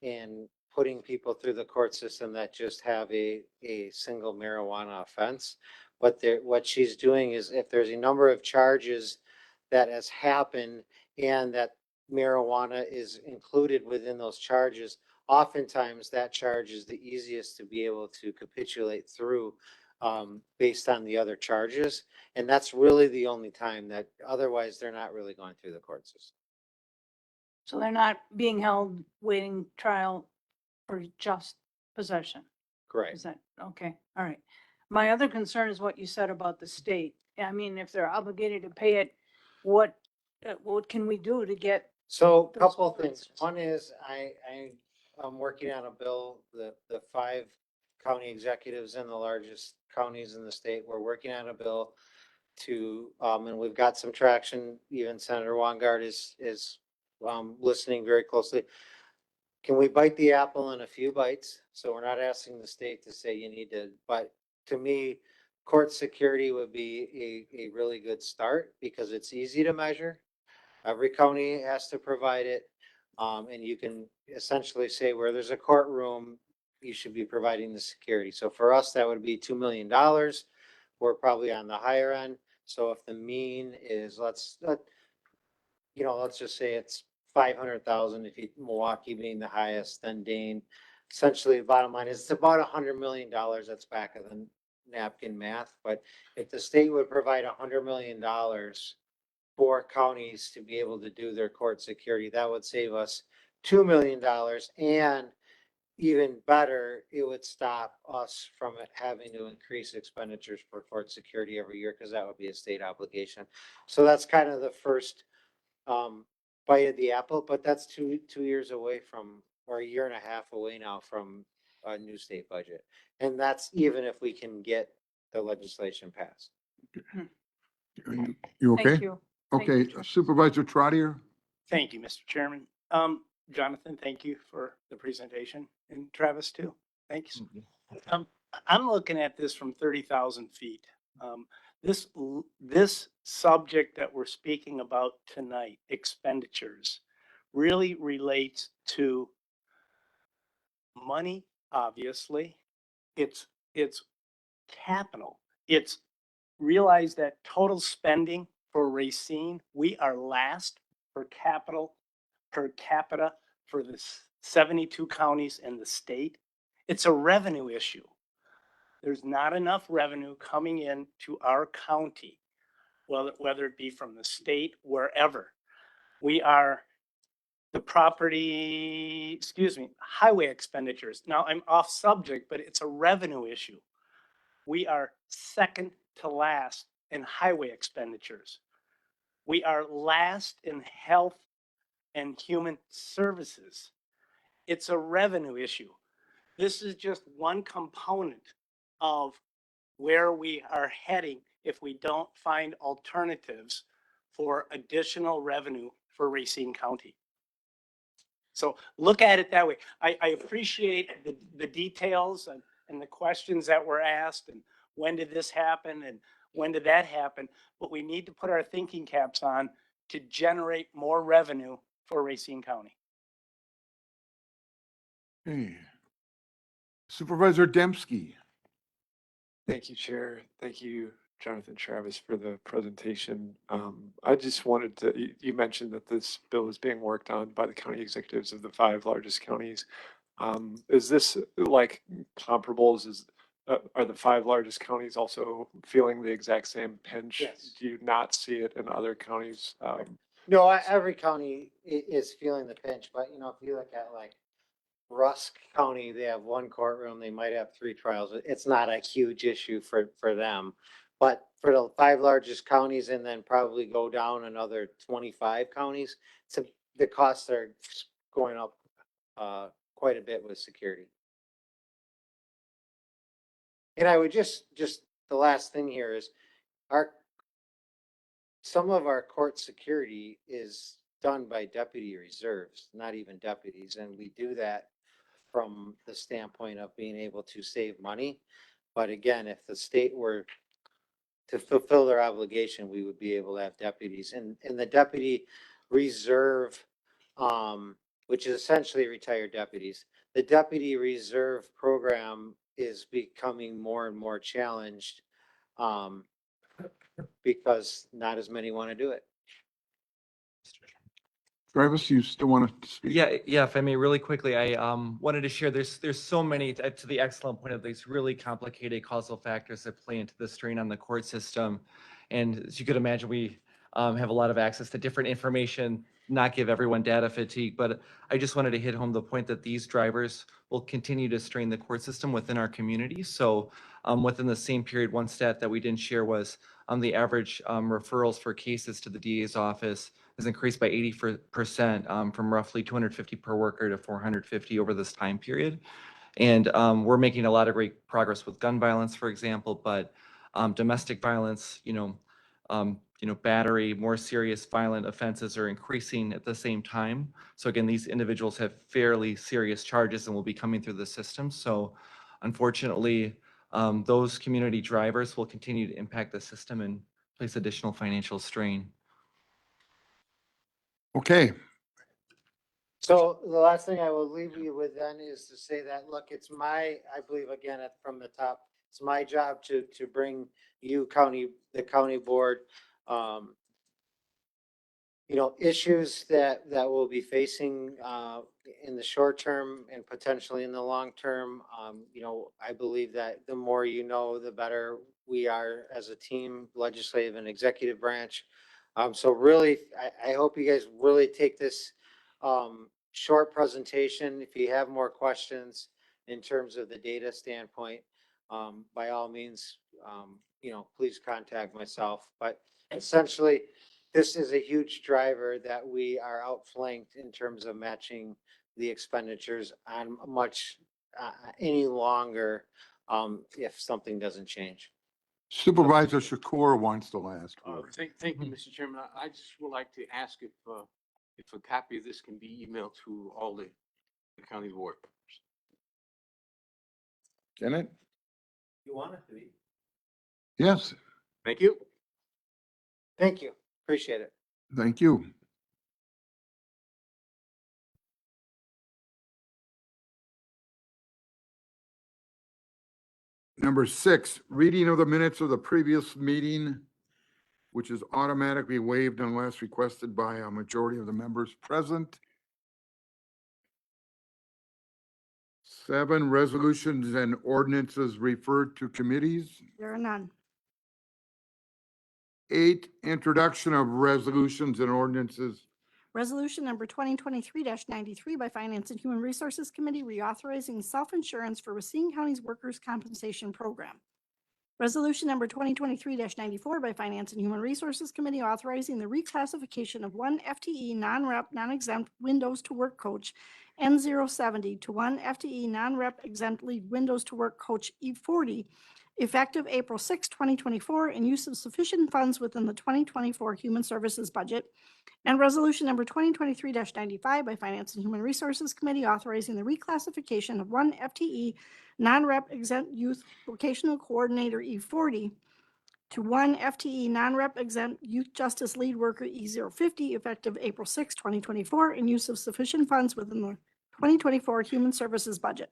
and putting people through the court system that just have a single marijuana offense. What she's doing is if there's a number of charges that has happened and that marijuana is included within those charges, oftentimes that charge is the easiest to be able to capitulate through based on the other charges. And that's really the only time that otherwise they're not really going through the court system. So they're not being held waiting trial for just possession. Correct. Is that, okay, all right. My other concern is what you said about the state. I mean, if they're obligated to pay it, what can we do to get? So a Those couple of things. funds. One is I'm working on a bill, the 5 county executives in the largest counties in the state. We're working on a bill to, and we've got some traction. Even Senator Wongard is listening very closely. Can we bite the apple in a few bites? So we're not asking the state to say you need to, but to me, court security would be a really good start because it's easy to measure. Every county has to provide it. And you can essentially say where there's a courtroom, you should be providing the security. So for us, that would be $2 million. We're probably on the higher end. So if the mean is, let's just say it's 500,000, if Milwaukee being the highest, then Dane. Essentially, the bottom line is it's about $100 million. That's back of the napkin math. But if the state would provide $100 million for counties to be able to do their court security, that would save us $2 million. And even better, it would stop us from having to increase expenditures for court security every year because that would be a state obligation. So that's kind of the first bite of the apple, but that's two years away from, or a year and a half away now from a new state budget. And that's even if we can get the legislation passed. You okay? Thank you. Thank Okay, you, Chair. Supervisor Trotter. Thank you, Mr. Chairman. Jonathan, thank you for the presentation, and Travis too. Thanks. I'm looking at this from 30,000 feet. This subject that we're speaking about tonight, expenditures, really relates to money, obviously. It's capital. It's realize that total spending for Racine, we are last for capital per capita for the 72 counties in the state. It's a revenue issue. There's not enough revenue coming in to our county, whether it be from the state, wherever. We are the highway expenditures. Now I'm off subject, but it's a revenue issue. We are second to last in highway expenditures. We are last in health and human services. It's a revenue issue. This is just one component of where we are heading if we don't find alternatives for additional revenue for Racine County. So look at it that way. I appreciate the details and the questions that were asked and when did this happen and when did that happen? But we need to put our thinking caps on to generate more revenue for Racine County. Okay. Supervisor Dembski. Thank you, Chair. Thank you, Jonathan Travis, for the presentation. I just wanted to, you mentioned that this bill is being worked on by the county executives of the 5 largest counties. Is this like comparables? Are the 5 largest counties also feeling the exact same pinch? Yes. Do you not see it in other counties? No, every county is feeling the pinch, but you know, if you look at like Rusk County, they have 1 courtroom, they might have 3 trials. It's not a huge issue for them. But for the 5 largest counties and then probably go down another 25 counties, so the costs are going up quite a bit with security. And I would just the last thing here is some of our court security is done by deputy reserves, not even deputies, and we do that from the standpoint of being able to save money. But again, if the state were to fulfill their obligation, we would be able to have deputies and the deputy reserve, which is essentially retired deputies. The deputy reserve program is becoming more and more challenged, because not as many want to do it. Travis, you still want to speak? Yeah, if I may, really quickly, I wanted to share, there's so many, to the excellent point of these really complicated causal factors that play into the strain on the court system. And as you could imagine, we have a lot of access to different information, not give everyone data fatigue, but I just wanted to hit home the point that these drivers will continue to strain the court system within our community. So within the same period, one stat that we didn't share was the average referrals for cases to the DA's office has increased by 80% from roughly 250 per worker to 450 over this time period. And we're making a lot of great progress with gun violence, for example, but domestic violence, battery, more serious violent offenses are increasing at the same time. So again, these individuals have fairly serious charges and will be coming through the system. So unfortunately, those community drivers will continue to impact the system and place additional financial strain. Okay, So the last thing I will leave you with then is to say that, look, it's I believe again, from the top, it's my job to bring you the county board, issues that we'll be facing in the short term and potentially in the long term. I believe that the more you know, the better we are as a team, legislative and executive branch. So really, I hope you guys really take this short presentation. If you have more questions in terms of the data standpoint, by all means, please contact myself. But essentially, this is a huge driver that we are outflanked in terms of matching the expenditures on much any longer if something doesn't change. Supervisor Shakur wants the last word. Thank you, Mr. Chairman. I just would like to ask if a copy of this can be emailed to all the county board members. Can it? You want it to be? Yes, Thank you. Thank you. Appreciate it. thank you. Number 6, reading of the minutes of the previous meeting, which is automatically waived unless requested by a majority of the members present. 7, resolutions and ordinances referred to committees. There are none. 8, introduction of resolutions and ordinances. Resolution number 2023-93 by Finance and Human Resources Committee reauthorizing self-insurance for Racine County's workers' compensation program. Resolution number 2023-94 by Finance and Human Resources Committee authorizing the reclassification of one FTE non-rep, non-exempt Windows to Work coach N070 to one FTE non-rep exempt lead Windows to Work coach E40 effective April 6, 2024, and use of sufficient funds within the 2024 Human Services budget. And resolution number 2023-95 by Finance and Human Resources Committee authorizing the reclassification of one FTE non-rep exempt youth vocational coordinator E40 to one FTE non-rep exempt youth justice lead worker E050 effective April 6, 2024, and use of sufficient funds within the 2024 Human Services budget.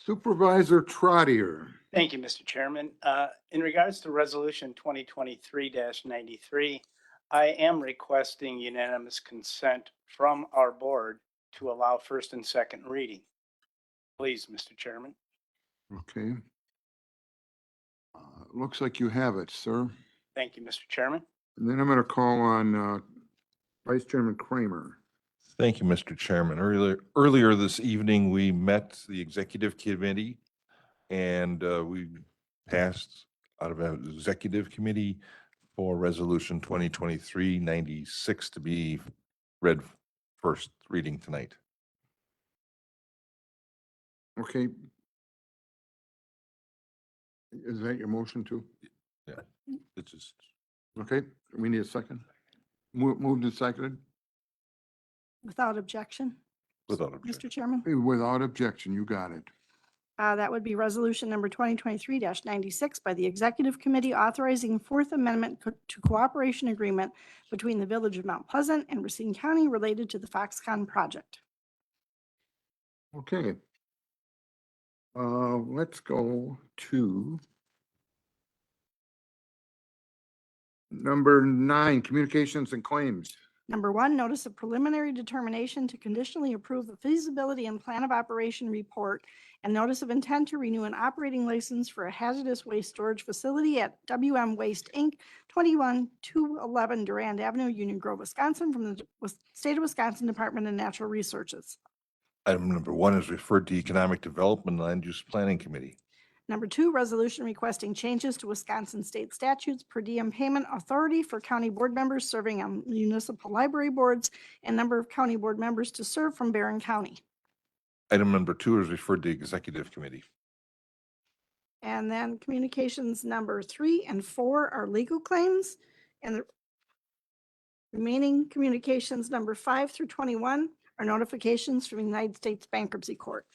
Supervisor Trottier. Thank you, Mr. Chairman. In regards to Resolution 2023-93, I am requesting unanimous consent from our board to allow first and second reading. Please, Mr. Chairman. Okay. Looks like you have it, sir. Thank you, Mr. Chairman. And then I'm going to call on Vice Chairman Kramer. Thank you, Mr. Chairman. Earlier this evening, we met the executive committee and we passed out of an executive committee for resolution 2023-96 to be read first reading tonight. Okay. Is that your motion too? Yeah, it's just, Okay, we need a second. Moved and seconded. Without objection, without objection. Mr. Chairman. Without objection, you got it. That would be resolution number 2023-96 by the Executive Committee authorizing Fourth Amendment to Cooperation Agreement between the Village of Mount Pleasant and Racine County related to the Foxconn project. Okay. Let's go to number 9, communications and claims. Number 1, notice of preliminary determination to conditionally approve the feasibility and plan of operation report and notice of intent to renew an operating license for a hazardous waste storage facility at WM Waste Inc., 21211 Durand Avenue, Union Grove, Wisconsin, from the State of Wisconsin Department of Natural Resources. Item number 1 is referred to Economic Development and Land Use Planning Committee. Number 2, resolution requesting changes to Wisconsin state statutes per diem payment authority for county board members serving on municipal library boards and number of county board members to serve from Barron County. Item number 2 is referred to Executive Committee. And then communications number 3 and 4 are legal claims. And the remaining communications number 5 through 21 are notifications from the United States Bankruptcy Court.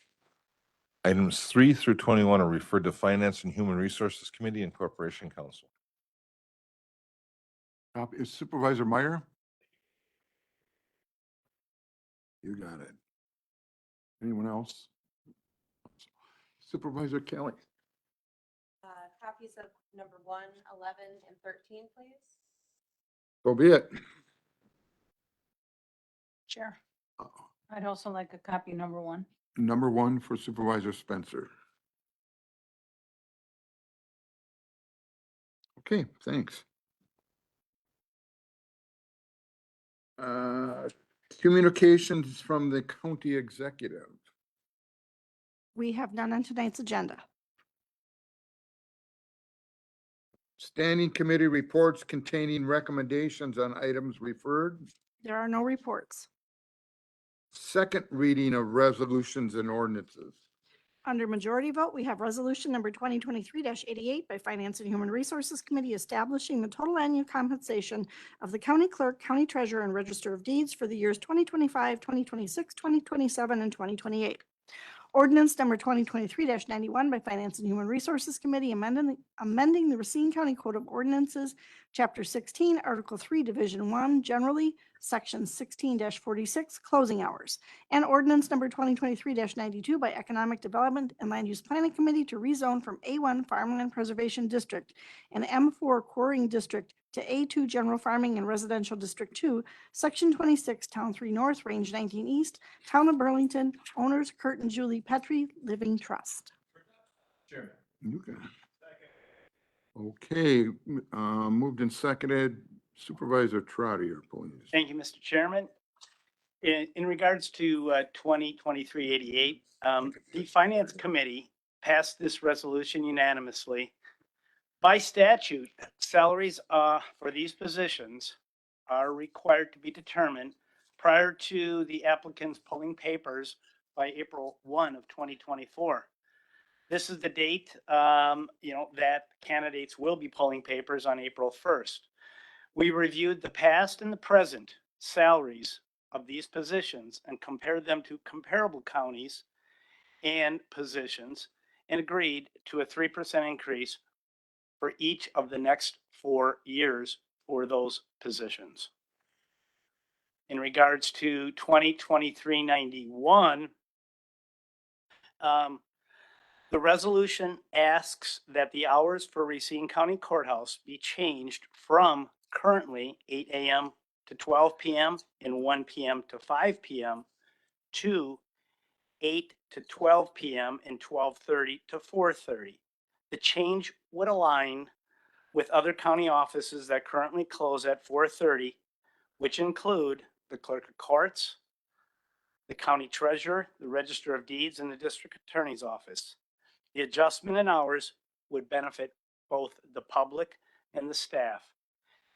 Items 3 through 21 are referred to Finance and Human Resources Committee and Corporation Council. Is Supervisor Meyer? You got it. Anyone else? Supervisor Kelly. Copies of number 1, 11, and 13, please. So be it. Chair, I'd also like a copy number 1. Number 1 for Supervisor Spencer. Okay, thanks. Communications from the county executive. We have none on tonight's agenda. Standing committee reports containing recommendations on items referred. There are no reports. Second reading of resolutions and ordinances. Under majority vote, we have resolution number 2023-88 by Finance and Human Resources Committee establishing the total annual compensation of the county clerk, county treasurer, and register of deeds for the years 2025, 2026, 2027, and 2028. Ordinance number 2023-91 by Finance and Human Resources Committee amending the Racine County Code of Ordinances, Chapter 16, Article 3, Division 1, generally, Section 16-46, closing hours. And ordinance number 2023-92 by Economic Development and Land Use Planning Committee to rezone from A1 Farmland Preservation District and M4 Quarrying District to A2 General Farming and Residential District 2, Section 26, Town 3 North, Range 19 East, Town of Burlington, owners Kurt and Julie Petrie, Living Trust. Sure. Okay, moved and seconded. Supervisor Trottier, please. Thank you, Mr. Chairman. In regards to 2023-88, the Finance Committee passed this resolution unanimously. By statute, salaries for these positions are required to be determined prior to the applicants pulling papers by April 1 of 2024. This is the date, that candidates will be pulling papers on April 1st. We reviewed the past and the present salaries of these positions and compared them to comparable counties and positions and agreed to a 3% increase for each of the next 4 years for those positions. In regards to 2023-91, the resolution asks that the hours for Racine County Courthouse be changed from currently 8 a.m. to 12 p.m. and 1 p.m. to 5 p.m. to 8 to 12 p.m. and 12:30 to 4:30. The change would align with other county offices that currently close at 4:30, which include the clerk of courts, the county treasurer, the register of deeds, and the district attorney's office. The adjustment in hours would benefit both the public and the staff.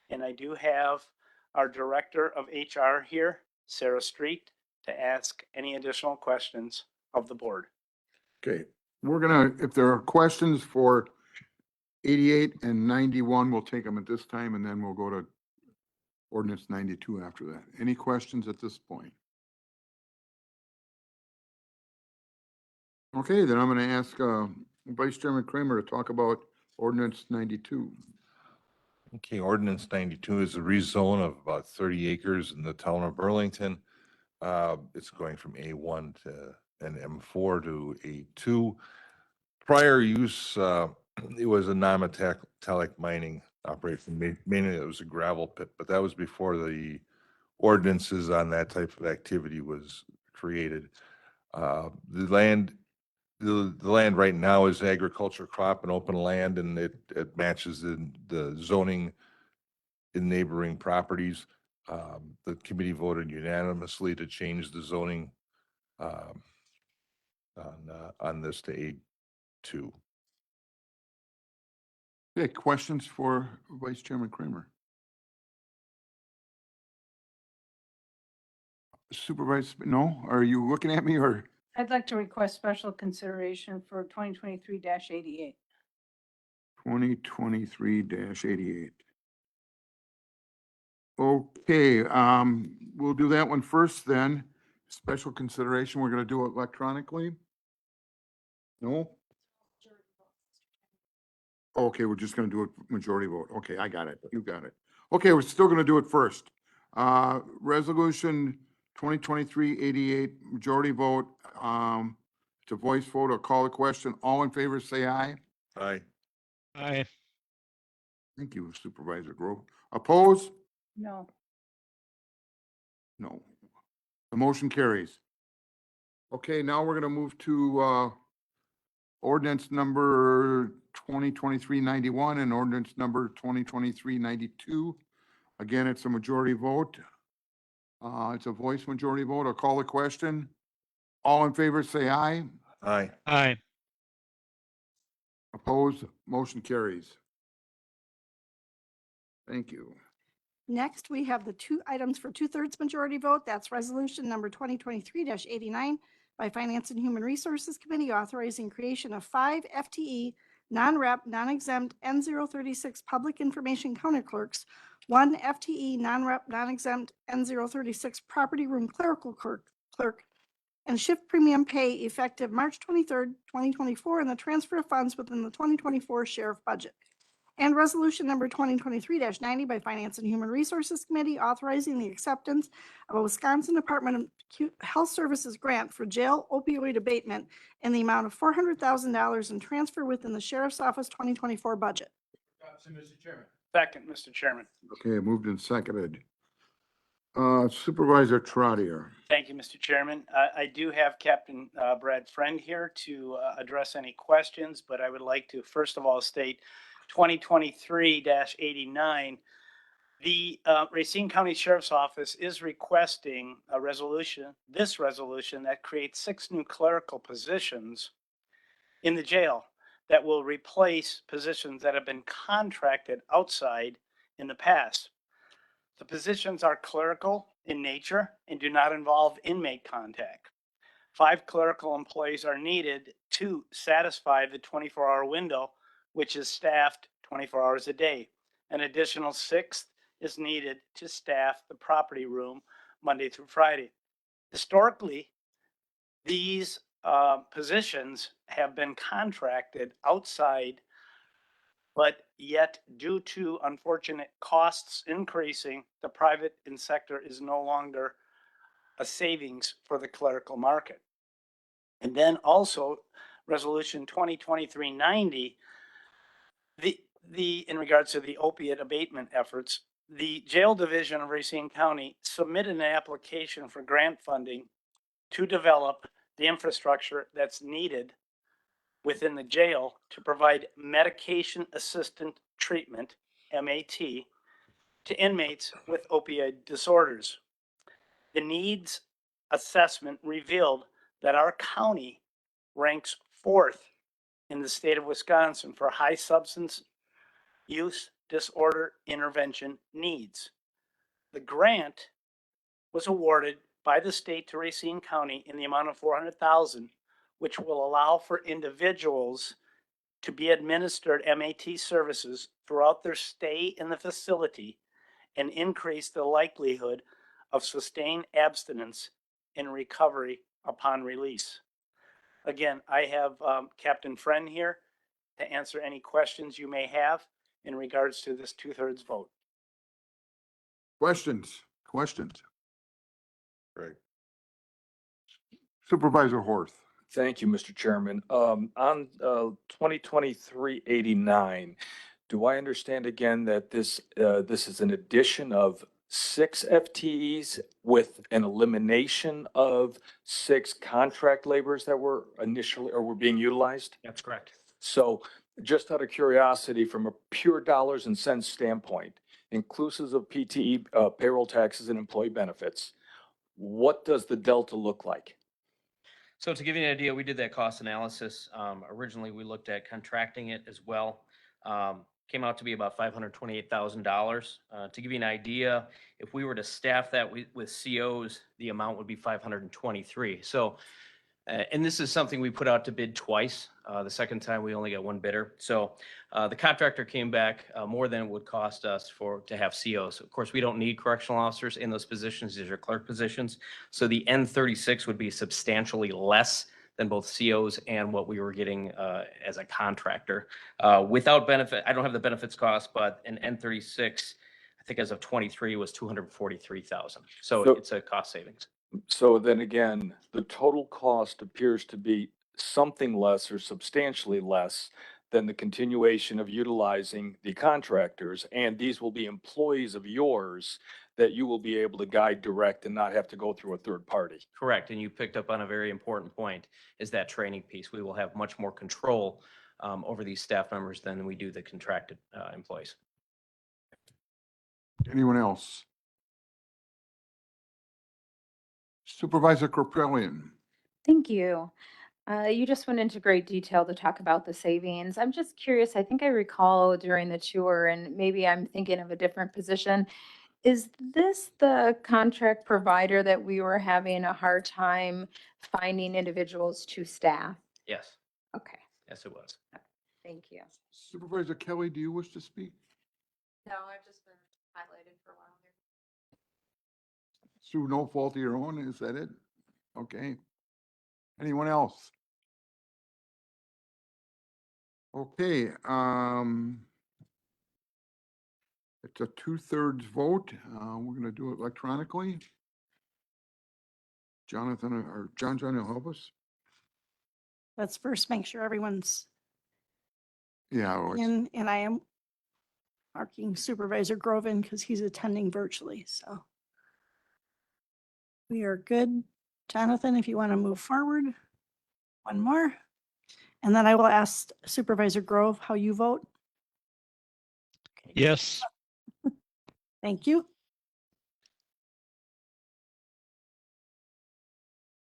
And I do have our director of HR here, Sarah Street, to ask any additional questions of the board. Okay, we're gonna, if there are questions for 88 and 91, we'll take them at this time, and then we'll go to ordinance 92 after that. Any questions at this point? Okay, then I'm gonna ask Vice Chairman Kramer to talk about ordinance 92. Okay, ordinance 92 is a rezone of about 30 acres in the town of Burlington. It's going from A1 to and M4 to A2. Prior use, it was a non-metallic mining operation, mainly it was a gravel pit, but that was before the ordinances on that type of activity was created. The land right now is agriculture, crop, and open land, and it matches the zoning in neighboring properties. The committee voted unanimously to change the zoning on this to A2. Okay, questions for Vice Chairman Kramer? Supervisor, no? Are you looking at me or? I'd like to request special consideration for 2023-88. 2023-88. Okay, we'll do that one first then. Special consideration, we're gonna do it electronically? No? Okay, we're just gonna do it majority vote. Okay, I got it. You got it. Okay, we're still gonna do it first. Resolution 2023-88, majority vote. It's a voice vote. I'll call the question. All in favor, say aye. Aye. Aye. Thank you, Supervisor Grove. Oppose? No. No. The motion carries. Okay, now we're gonna move to ordinance number 2023-91 and ordinance number 2023-92. Again, it's a majority vote. It's a voice majority vote. I'll call the question. All in favor, say aye. Aye. Aye. Opposed? Motion carries. Thank you. Next, we have the two items for 2/3 majority vote. That's resolution number 2023-89 by Finance and Human Resources Committee authorizing creation of 5 FTE non-rep, non-exempt N036 public information counter clerks, 1 FTE non-rep, non-exempt N036 property room clerical clerk, and shift premium pay effective March 23rd, 2024, and the transfer of funds within the 2024 sheriff budget. And resolution number 2023-90 by Finance and Human Resources Committee authorizing the acceptance of a Wisconsin Department of Health Services grant for jail opioid abatement in the amount of $400,000 and transfer within the Sheriff's Office 2024 budget. Mr. Chairman. Second, Mr. Chairman. Okay, moved and seconded. Supervisor Trotter. Thank you, Mr. Chairman. I do have Captain Brad Friend here to address any questions, but I would like to first of all state 2023-89. The Racine County Sheriff's Office is requesting this resolution that creates 6 new clerical positions in the jail that will replace positions that have been contracted outside in the past. The positions are clerical in nature and do not involve inmate contact. 5 clerical employees are needed to satisfy the 24-hour window, which is staffed 24 hours a day. An additional 6 is needed to staff the property room Monday through Friday. Historically, these positions have been contracted outside, but yet due to unfortunate costs increasing, the private sector is no longer a savings for the clerical market. And then also resolution 2023-90, in regards to the opiate abatement efforts, the jail division of Racine County submitted an application for grant funding to develop the infrastructure that's needed within the jail to provide medication assistant treatment, MAT, to inmates with opioid disorders. The needs assessment revealed that our county ranks 4th in the state of Wisconsin for high substance use disorder intervention needs. The grant was awarded by the state to Racine County in the amount of $400,000, which will allow for individuals to be administered MAT services throughout their stay in the facility and increase the likelihood of sustained abstinence and recovery upon release. Again, I have Captain Friend here to answer any questions you may have in regards to this 2/3 vote. Questions? Questions? Greg. Supervisor Horth. Thank you, Mr. Chairman. On 2023-89, do I understand again that this is an addition of 6 FTEs with an elimination of 6 contract laborers that were initially or were being utilized? That's correct. So just out of curiosity, from a pure dollars and cents standpoint, inclusive of PTE, payroll taxes and employee benefits, what does the delta look like? So to give you an idea, we did that cost analysis. Originally, we looked at contracting it as well. Came out to be about $528,000. To give you an idea, if we were to staff that with COs, the amount would be 523. So, and this is something we put out to bid twice. The second time we only got 1 bidder. So the contractor came back more than it would cost us to have COs. Of course, we don't need correctional officers in those positions. These are clerk positions. So the N36 would be substantially less than both COs and what we were getting as a contractor. Without benefit, I don't have the benefits cost, but an N36, I think as of 23 was 243,000. So it's a cost savings. So then again, the total cost appears to be something less or substantially less than the continuation of utilizing the contractors. And these will be employees of yours that you will be able to guide, direct, and not have to go through a third party. Correct. And you picked up on a very important point, is that training piece. We will have much more control over these staff members than we do the contracted employees. Anyone else? Supervisor Corpellian. Thank you. You just went into great detail to talk about the savings. I'm just curious, I think I recall during the tour, and maybe I'm thinking of a different position. Is this the contract provider that we were having a hard time finding individuals to staff? Yes. Okay, Yes, it was. thank you. Supervisor Kelly, do you wish to speak? No, I've just been highlighted for a while here. Through no fault of your own, is that it? Okay. Anyone else? Okay, it's a 2/3 vote. We're gonna do it electronically. Jonathan or John will help us. Let's first make sure everyone's Yeah, oh, it's- in, and I am marking Supervisor Groven because he's attending virtually, so. We are good. Jonathan, if you want to move forward. One more. And then I will ask Supervisor Grove how you vote. Yes. Thank you.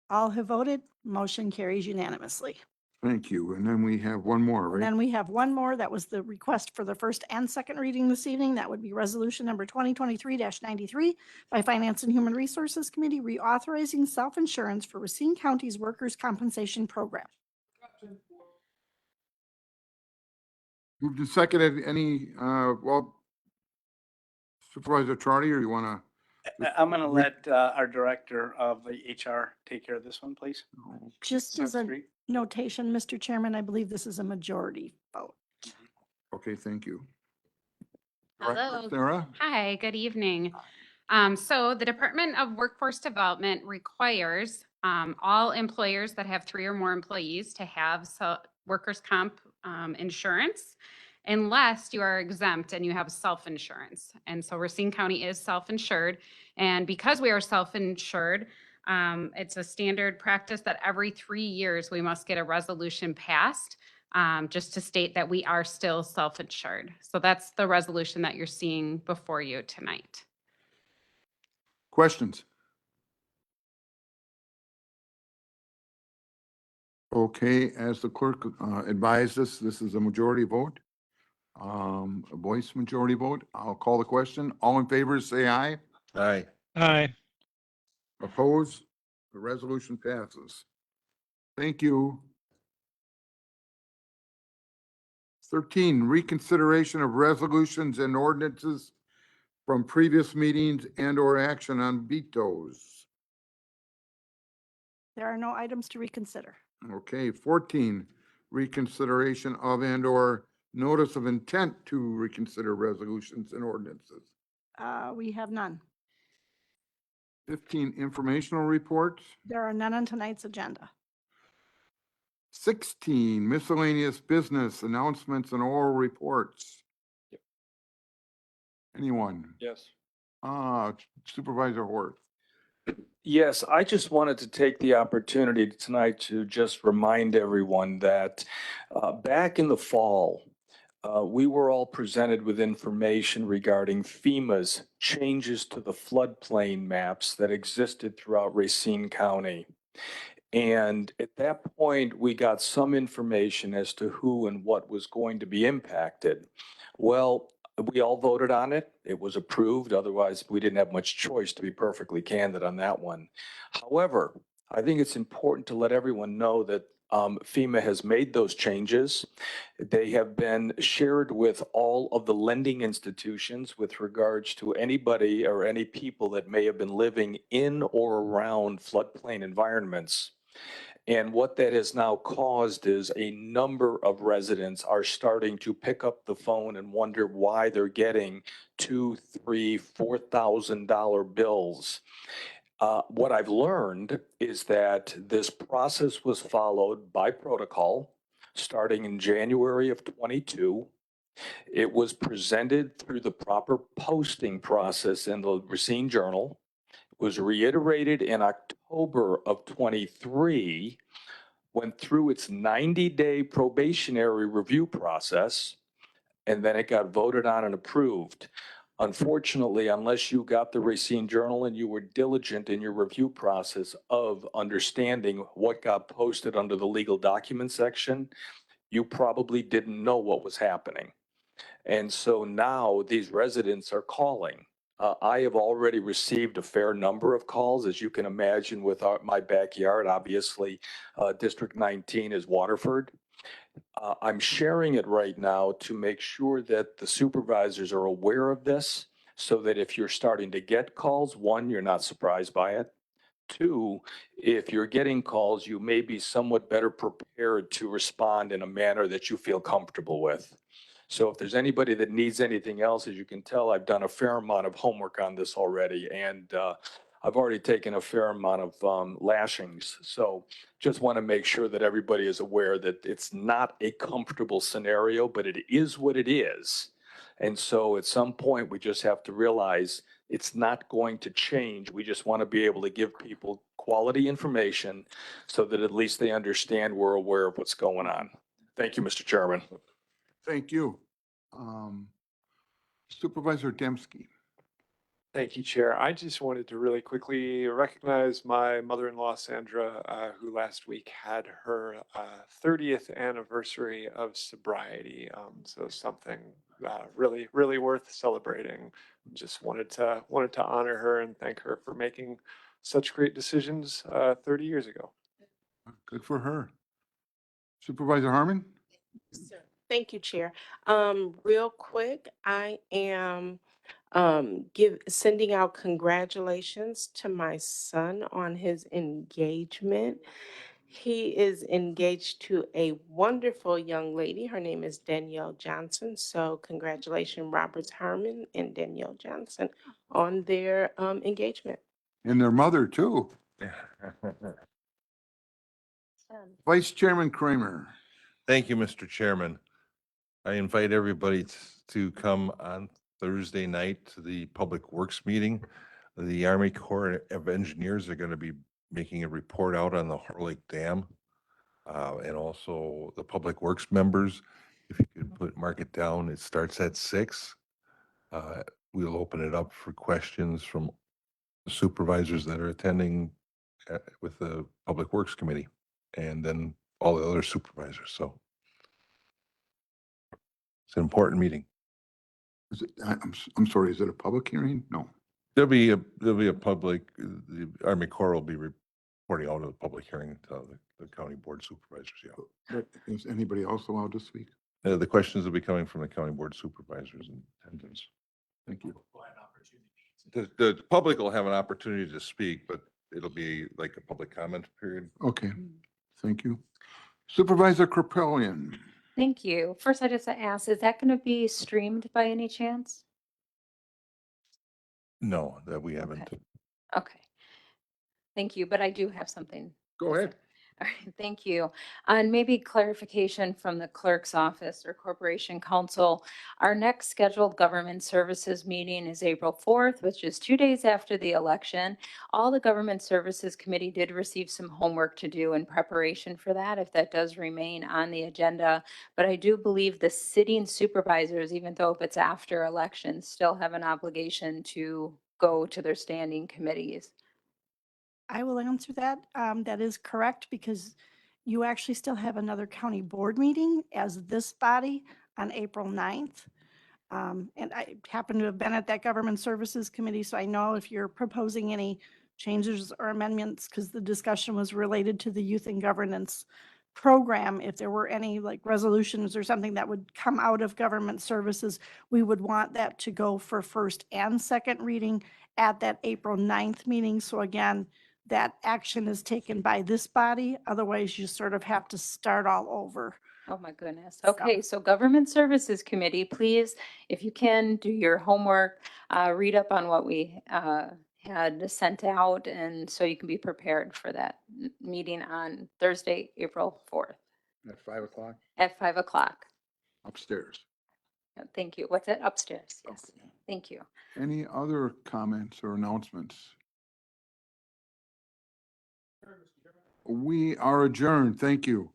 All have voted. Motion carries unanimously. Thank you. And then we have one more, And right? then we have one more. That was the request for the first and second reading this evening. That would be resolution number 2023-93 by Finance and Human Resources Committee, reauthorizing self-insurance for Racine County's workers' compensation program. Moved and seconded. Any, well, Supervisor Trotter, or you want to? I'm going to let our director of the HR take care of this one, please. Just as a Street. notation, Mr. Chairman, I believe this is a majority vote. Okay, thank you. Hello. Sarah? Hi, good evening. So the Department of Workforce Development requires all employers that have 3 or more employees to have workers' comp insurance unless you are exempt and you have self-insurance. And so Racine County is self-insured. And because we are self-insured, it's a standard practice that every 3 years we must get a resolution passed just to state that we are still self-insured. So that's the resolution that you're seeing before you tonight. Questions? Okay, as the clerk advised us, this is a majority vote. A voice majority vote. I'll call the question. All in favor, say aye. Aye. Aye. Opposed? The resolution passes. Thank you. 13, reconsideration of resolutions and ordinances from previous meetings and/or action on vetoes. There are no items to reconsider. Okay, 14, reconsideration of and/or notice of intent to reconsider resolutions and ordinances. We have none. 15, informational reports. There are none on tonight's agenda. 16, miscellaneous business announcements and oral reports. Anyone? Yes. Supervisor Hort. Yes, I just wanted to take the opportunity tonight to just remind everyone that back in the fall, we were all presented with information regarding FEMA's changes to the floodplain maps that existed throughout Racine County. And at that point, we got some information as to who and what was going to be impacted. Well, we all voted on it. It was approved. Otherwise, we didn't have much choice, to be perfectly candid on that one. However, I think it's important to let everyone know that FEMA has made those changes. They have been shared with all of the lending institutions with regards to anybody or any people that may have been living in or around floodplain environments. And what that has now caused is a number of residents are starting to pick up the phone and wonder why they're getting $2,000, $3,000, $4,000 bills. What I've learned is that this process was followed by protocol starting in January of 22. It was presented through the proper posting process in the Racine Journal, was reiterated in October of 23, went through its 90-day probationary review process, and then it got voted on and approved. Unfortunately, unless you got the Racine Journal and you were diligent in your review process of understanding what got posted under the legal document section, you probably didn't know what was happening. And so now these residents are calling. I have already received a fair number of calls, as you can imagine, with my backyard. Obviously, District 19 is Waterford. I'm sharing it right now to make sure that the supervisors are aware of this so that if you're starting to get calls, one, you're not surprised by it. Two, if you're getting calls, you may be somewhat better prepared to respond in a manner that you feel comfortable with. So if there's anybody that needs anything else, as you can tell, I've done a fair amount of homework on this already, and I've already taken a fair amount of lashings. So just want to make sure that everybody is aware that it's not a comfortable scenario, but it is what it is. And so at some point, we just have to realize it's not going to change. We just want to be able to give people quality information so that at least they understand we're aware of what's going on. Thank you, Mr. Chairman. Thank you. Supervisor Dembski. Thank you, Chair. I just wanted to really quickly recognize my mother-in-law, Sandra, who last week had her 30th anniversary of sobriety. So something really, really worth celebrating. Just wanted to honor her and thank her for making such great decisions 30 years ago. Good for her. Supervisor Harmon? Sir. Thank you, Chair. Real quick, I am sending out congratulations to my son on his engagement. He is engaged to a wonderful young lady. Her name is Danielle Johnson. So congratulations, Robert Harmon and Danielle Johnson on their engagement. And their mother too. Vice Chairman Kramer. Thank you, Mr. Chairman. I invite everybody to come on Thursday night to the Public Works meeting. The Army Corps of Engineers are going to be making a report out on the Heart Lake Dam. And also the Public Works members, if you could mark it down, it starts at 6. We'll open it up for questions from the supervisors that are attending with the Public Works Committee, and then all the other supervisors. So it's an important meeting. Is it, I'm sorry, is it a public hearing? No. There'll be a public, the Army Corps will be reporting out of the public hearing to the county board supervisors, yeah. But is anybody else allowed to speak? The questions will be coming from the county board supervisors and attendants. Thank you. The public will have an opportunity to speak, but it'll be like a public comment period. Okay, thank you. Supervisor Krapelian. Thank you. First, I just asked, is that going to be streamed by any chance? No, that we haven't. Okay. Thank you, but I do have something. Go ahead. All right, thank you. And maybe clarification from the clerk's office or corporation counsel. Our next scheduled government services meeting is April 4th, which is 2 days after the election. All the government services committee did receive some homework to do in preparation for that, if that does remain on the agenda. But I do believe the sitting supervisors, even though if it's after elections, still have an obligation to go to their standing committees. I will answer that. That is correct because you actually still have another county board meeting as this body on April 9th. And I happen to have been at that Government Services Committee, so I know if you're proposing any changes or amendments, because the discussion was related to the Youth and Governance program, if there were any like resolutions or something that would come out of Government Services, we would want that to go for first and second reading at that April 9th meeting. So again, that action is taken by this body. Otherwise, you sort of have to start all over. Oh, my goodness. Okay, so Government Services Committee, please, if you can, do your homework, read up on what we had sent out, and so you can be prepared for that meeting on Thursday, April 4th At 5 o'clock at 5 o'clock. upstairs. Thank you. What's that? Upstairs. Yes. Okay. Thank you. Any other comments or announcements? We are adjourned. Thank you.